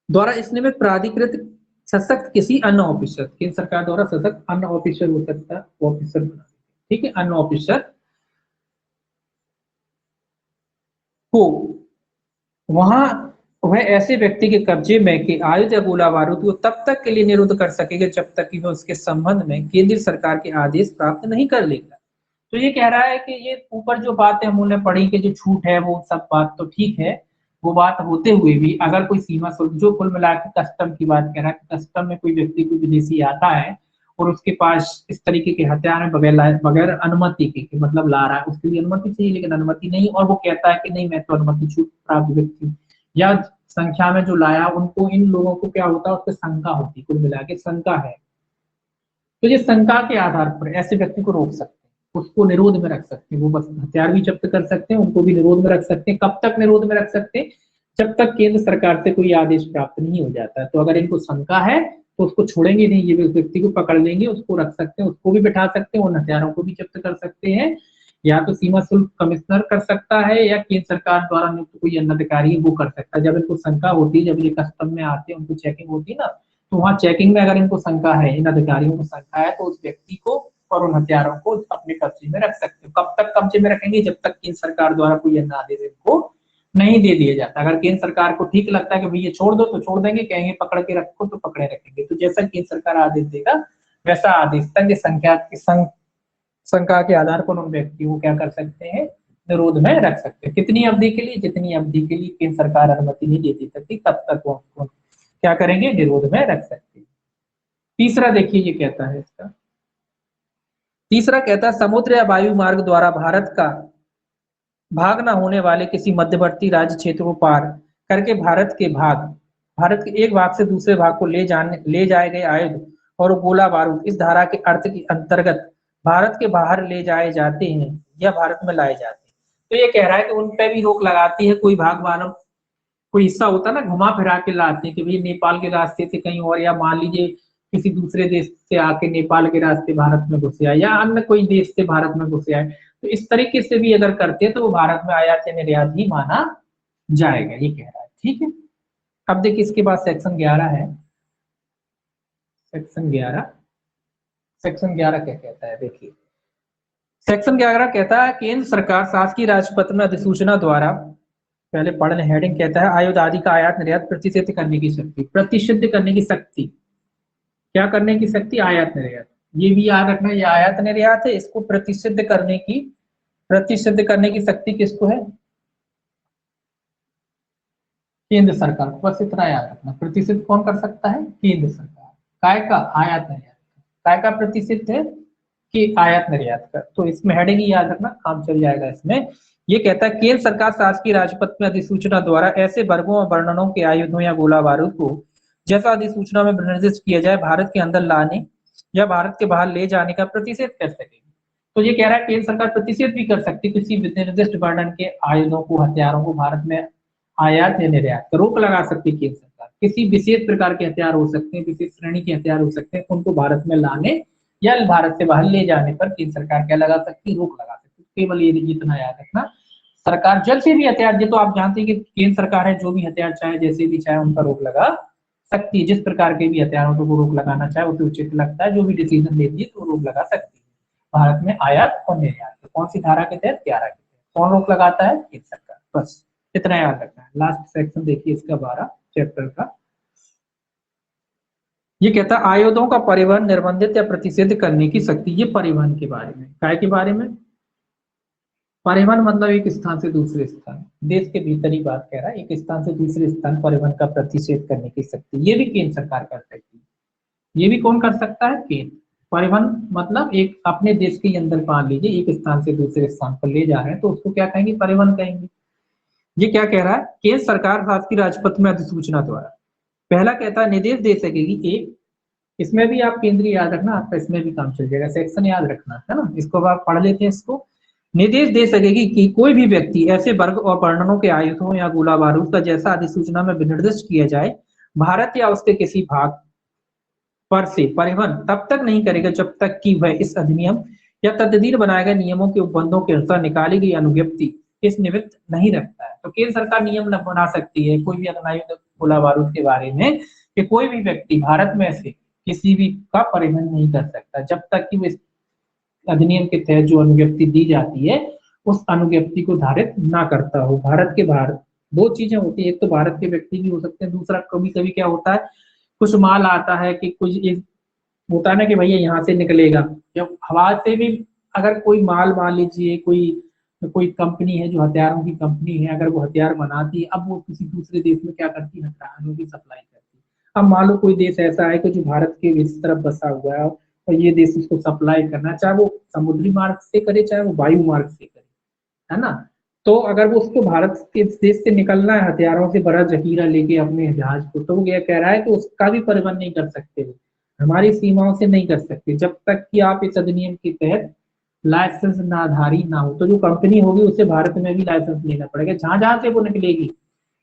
द्वारा इसने में प्राधिकृत सशक्त किसी अन्य ऑफिसर, केंद्र सरकार द्वारा सशक्त अन्य ऑफिसर हो सकता है, ऑफिसर, ठीक है, अन्य ऑफिसर को वहां वह ऐसे व्यक्ति के कब्जे में के आयुध या गोला बारूद को तब तक के लिए निरुद्ध कर सकेगा जब तक कि वह उसके संबंध में केंद्र सरकार के आदेश प्राप्त नहीं कर लेगा। तो ये कह रहा है कि ये ऊपर जो बातें हमने पढ़ी कि जो छूट है वो सब बात तो ठीक है, वो बात होते हुए भी अगर कोई सीमा शुल्क, जो कुल मिलाकर कस्टम की बात कर रहा है, कस्टम में कोई व्यक्ति कोई विदेशी आता है और उसके पास इस तरीके के हथियार है बगैर बगैर अनुमति के मतलब ला रहा है, उसके लिए अनुमति चाहिए लेकिन अनुमति नहीं, और वो कहता है कि नहीं मैं तो अनुमति छूट प्राप्त व्यक्ति हूँ, या संख्या में जो लाया उनको, इन लोगों को क्या होता है उस पर शंका होती, कुल मिला के शंका है, तो ये शंका के आधार पर ऐसे व्यक्ति को रोक सकते हैं, उसको निरोध में रख सकते हैं, वो बस हथियार भी जब्त कर सकते हैं, उनको भी निरोध में रख सकते हैं। कब तक निरोध में रख सकते हैं, जब तक केंद्र सरकार से कोई आदेश प्राप्त नहीं हो जाता। तो अगर इनको शंका है तो उसको छोड़ेंगे नहीं, ये व्यक्ति को पकड़ लेंगे, उसको रख सकते हैं, उसको भी बिठा सकते हैं, उन हथियारों को भी जब्त कर सकते हैं, या तो सीमा शुल्क कमिश्नर कर सकता है या केंद्र सरकार द्वारा नियुक्त कोई अन्य अधिकारी वो कर सकता है। जब इनको शंका होती है, जब ये कस्टम में आते हैं उनको चेकिंग होती है ना, तो वहां चेकिंग में अगर इनको शंका है, इन अधिकारियों को शंका है, तो उस व्यक्ति को और उन हथियारों को अपने कब्जे में रख सकते हो। कब तक कब्जे में रखेंगे, जब तक केंद्र सरकार द्वारा कोई अन्य आदेश इनको नहीं दे दिया जाता। अगर केंद्र सरकार को ठीक लगता है कि भाई ये छोड़ दो तो छोड़ देंगे, कहेंगे पकड़ के रखो तो पकड़े रखेंगे, तो जैसा केंद्र सरकार आदेश देगा वैसा आदेश तक ये शंका के आधार पर उन व्यक्तियों को क्या कर सकते हैं, निरोध में रख सकते हैं। कितनी अवधि के लिए, जितनी अवधि के लिए केंद्र सरकार अनुमति नहीं देती सकती तब तक वो क्या करेंगे, निरोध में रख सकते हैं। तीसरा देखिए ये कहता है इसका, तीसरा कहता है समुद्र या वायु मार्ग द्वारा भारत का भाग न होने वाले किसी मध्यवर्ती राज्य क्षेत्र को पार करके भारत के एक भाग से दूसरे भाग को ले जाए गए आयुध और गोला बारूद इस धारा के अर्थ के अंतर्गत भारत के बाहर ले जाए जाते हैं या भारत में लाए जाते हैं। तो ये कह रहा है कि उन पे भी रोक लगाती है, कोई भाग वालों कोई हिस्सा होता है ना घुमा फिरा के लाते हैं कि भाई नेपाल के रास्ते से कहीं और, या मान लीजिए किसी दूसरे देश से आके नेपाल के रास्ते भारत में घुसे आए या अन्य कोई देश से भारत में घुसे आए, तो इस तरीके से भी अगर करते हैं तो वो भारत में आयात या निर्यात ही माना जाएगा, ये कह रहा है। ठीक है, अब देखिए इसके बाद सेक्शन 11 है। सेक्शन 11 क्या कहता है, देखिए सेक्शन 11 कहता है केंद्र सरकार शासकीय राजपत्र में अधिसूचना द्वारा, पहले पढ़ लें हेडिंग, कहता है आयुध आदि का आयात निर्यात प्रतिषिद्ध करने की शक्ति, प्रतिषिद्ध करने की शक्ति, क्या करने की शक्ति, आयात निर्यात। ये भी याद रखना, ये आयात निर्यात है, इसको प्रतिषिद्ध करने की शक्ति किसको है, केंद्र सरकार। बस इतना याद रखना, प्रतिषिद्ध कौन कर सकता है, केंद्र सरकार। काय का, आयात निर्यात। काय का प्रतिषिद्ध है कि आयात निर्यात का। तो इसमें हेडिंग ही याद रखना, काम चल जाएगा इसमें। ये कहता है केंद्र सरकार शासकीय राजपत्र में अधिसूचना द्वारा ऐसे वर्गों और वर्णनों के आयुधों या गोला बारूद को जैसा अधिसूचना में निर्दिष्ट किया जाए भारत के अंदर लाने या भारत के बाहर ले जाने का प्रतिषेध कर सकेगी। तो ये कह रहा है केंद्र सरकार प्रतिषेध भी कर सकती है किसी निर्दिष्ट वर्णन के आयुधों को, हथियारों को भारत में आयात या निर्यात पर रोक लगा सकती है केंद्र सरकार। किसी विशेष प्रकार के हथियार हो सकते हैं, विशेष श्रेणी के हथियार हो सकते हैं, उनको भारत में लाने या भारत से बाहर ले जाने पर केंद्र सरकार क्या लगा सकती है, रोक लगा सकती है। केवल ये इतना याद रखना, सरकार जब से भी हथियार, ये तो आप जानते हैं कि केंद्र सरकार है, जो भी हथियार चाहे जैसे भी चाहे उनका रोक लगा सकती है। जिस प्रकार के भी हथियारों को रोक लगाना चाहे उसे उचित लगता है, जो भी डिसीजन लेती है तो रोक लगा सकती है भारत में आयात और निर्यात। तो कौन सी धारा के तहत, 11 के तहत। कौन रोक लगाता है, केंद्र सरकार। बस इतना याद रखना है। लास्ट सेक्शन देखिए इसका 12 चैप्टर का, ये कहता है आयुधों का परिवहन निर्बंधित या प्रतिषिद्ध करने की शक्ति। ये परिवहन के बारे में, काय के बारे में, परिवहन मतलब एक स्थान से दूसरे स्थान, देश के भीतर ही बात कह रहा है, एक स्थान से दूसरे स्थान परिवहन का प्रतिषेध करने की शक्ति, ये भी केंद्र सरकार कर सकती है। ये भी कौन कर सकता है, केंद्र। परिवहन मतलब एक अपने देश के अंदर मान लीजिए एक स्थान से दूसरे स्थान पर ले जा रहे हैं तो उसको क्या कहेंगे, परिवहन कहेंगे। ये क्या कह रहा है, केंद्र सरकार शासकीय राजपत्र में अधिसूचना द्वारा, पहला कहता है निर्देश दे सकेगी, एक इसमें भी आप केंद्रीय याद रखना, आपका इसमें भी काम चल जाएगा, सेक्शन याद रखना है ना, इसको आप पढ़ लेते हैं। इसको निर्देश दे सकेगी कि कोई भी व्यक्ति ऐसे वर्ग और वर्णनों के आयुधों या गोला बारूद का जैसा अधिसूचना में विनिर्दिष्ट किया जाए भारत या उसके किसी भाग पर से परिवहन तब तक नहीं करेगा जब तक कि वह इस अधिनियम या तददीर बनाए गए नियमों के उपबंधों के अनुसार निकाली गई अनुज्ञप्ति इस निमित्त नहीं रखता है। तो केंद्र सरकार नियम न बना सकती है कोई भी आयुध गोला बारूद के बारे में कि कोई भी व्यक्ति भारत में से किसी भी का परिवहन नहीं कर सकता जब तक कि वो इस अधिनियम के तहत जो अनुज्ञप्ति दी जाती है उस अनुज्ञप्ति को धारित ना करता हो। भारत के बाहर दो चीजें होती है, एक तो भारत के व्यक्ति भी हो सकते हैं, दूसरा कभी कभी क्या होता है कुछ माल आता है कि कुछ एक होता है ना कि भैया यहाँ से निकलेगा, जब हवा से भी अगर कोई माल मान लीजिए कोई कंपनी है जो हथियारों की कंपनी है, अगर वो हथियार बनाती है अब वो किसी दूसरे देश में क्या करती है, हथियारों की सप्लाई करती है। अब मान लो कोई देश ऐसा है कि जो भारत के इस तरफ बसा हुआ है और ये देश उसको सप्लाई करना, चाहे वो समुद्री मार्ग से करे चाहे वो वायु मार्ग से करे, है ना। तो अगर वो उसको भारत के देश से निकलना है हथियारों से भरा जखीरा लेके अपने जहाज को, तो वो ये कह रहा है कि उसका भी परिवहन नहीं कर सकते, हमारी सीमाओं से नहीं कर सकते जब तक कि आप इस अधिनियम के तहत लाइसेंस नाधारी ना हो। तो जो कंपनी होगी उसे भारत में भी लाइसेंस लेना पड़ेगा, जहां जहां से वो निकलेगी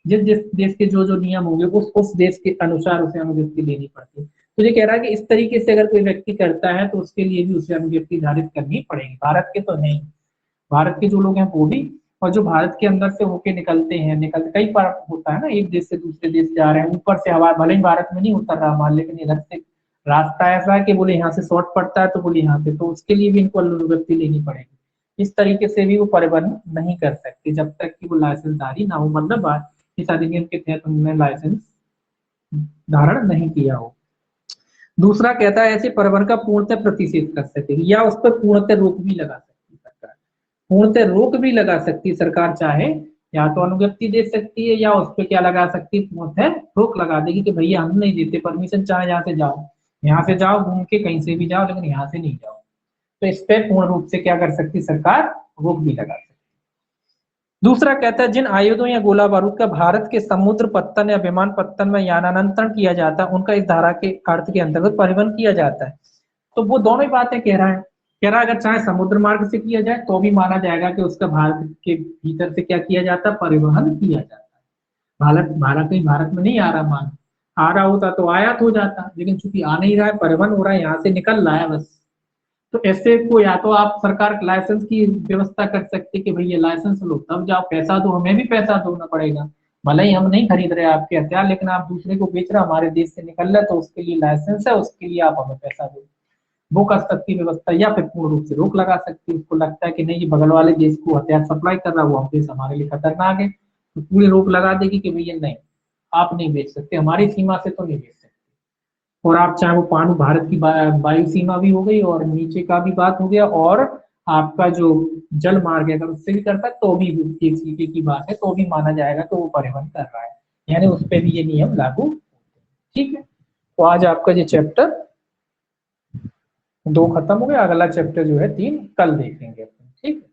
जिस जिस देश के जो नियम होंगे उस देश के अनुसार उसे अनुज्ञप्ति लेनी पड़ती है। तो ये कह रहा है कि इस तरीके से अगर कोई व्यक्ति करता है तो उसके लिए भी उसे अनुज्ञप्ति धारित करनी पड़ेगी। भारत के तो नहीं, भारत के जो लोग हैं वो भी, और जो भारत के अंदर से होके निकलते कई बार होता है ना, एक देश से दूसरे देश जा रहे हैं, ऊपर से हवा भले ही भारत में नहीं उतर रहा माल, लेकिन इधर से रास्ता ऐसा है कि बोले यहाँ से शॉर्ट पड़ता है तो बोले यहाँ से, तो उसके लिए भी इनको अनुज्ञप्ति लेनी पड़ेगी। इस तरीके से भी वो परिवहन नहीं कर सकते जब तक कि वो लाइसेंसधारी ना हो, मतलब इस अधिनियम के तहत उन्होंने लाइसेंस धारण नहीं किया हो। दूसरा कहता है ऐसे परिवहन का पूर्णतः प्रतिषेध कर सकेगी या उस पर पूर्णतः रोक भी लगा सकती है सरकार, पूर्णतः रोक भी लगा सकती है सरकार, चाहे या तो अनुज्ञप्ति दे सकती है या उस पर क्या लगा सकती है, पूर्णतः रोक लगा देगी कि भैया हम नहीं देते परमिशन, चाहे यहाँ से जाओ। यहाँ से जाओ घूम के, कहीं से भी जाओ, लेकिन यहाँ से नहीं जाओ। तो इस पे पूर्ण रूप से क्या कर सकती सरकार, रोक भी लगा सकती। दूसरा कहता है जिन आयुधों या गोला बारूद का भारत के समुद्र पत्तन या विमान पत्तन में यानांतरण किया जाता है उनका इस धारा के अर्थ के अंतर्गत परिवहन किया जाता है। तो वो दोनों ही बातें कह रहा है, कह रहा है अगर चाहे समुद्र मार्ग से किया जाए तो भी माना जाएगा कि उसका भारत के भीतर से क्या किया जाता है, परिवहन किया जाता है। भारत भारत ही भारत में नहीं आ रहा माल, आ रहा होता तो आयात हो जाता, लेकिन चूंकि आ नहीं रहा है, परिवहन हो रहा है, यहाँ से निकल रहा है बस। तो ऐसे को या तो आप सरकार लाइसेंस की व्यवस्था कर सकते कि भाई ये लाइसेंस लो, तब जाओ पैसा दो, हमें भी पैसा देना पड़ेगा, भले ही हम नहीं खरीद रहे आपके हथियार, लेकिन आप दूसरे को बेच रहे हमारे देश से निकल रहा है, तो उसके लिए लाइसेंस है, उसके लिए आप हमें पैसा दो। वो कर सकती व्यवस्था, या फिर पूर्ण रूप से रोक लगा सकती है। उसको लगता है कि नहीं, ये बगल वाले देश को हथियार सप्लाई कर रहा है, वो हम देश हमारे लिए खतरनाक है, तो पूरी रोक लगा देगी कि भैया नहीं, आप नहीं बेच सकते, हमारी सीमा से तो नहीं बेच सकते। और आप चाहे वो पानु भारत की वायु सीमा भी हो गई, और नीचे का भी बात हो गया, और आपका जो जल मार्ग है अगर उससे भी करता है तो भी एक तरीके की बात है, तो भी माना जाएगा तो वो परिवहन कर रहा है, यानी उस पर भी ये नियम लागू होते हैं। ठीक है, तो आज आपका ये चैप्टर 2 खत्म हो गया, अगला चैप्टर जो है 3 कल देखेंगे। ठीक है।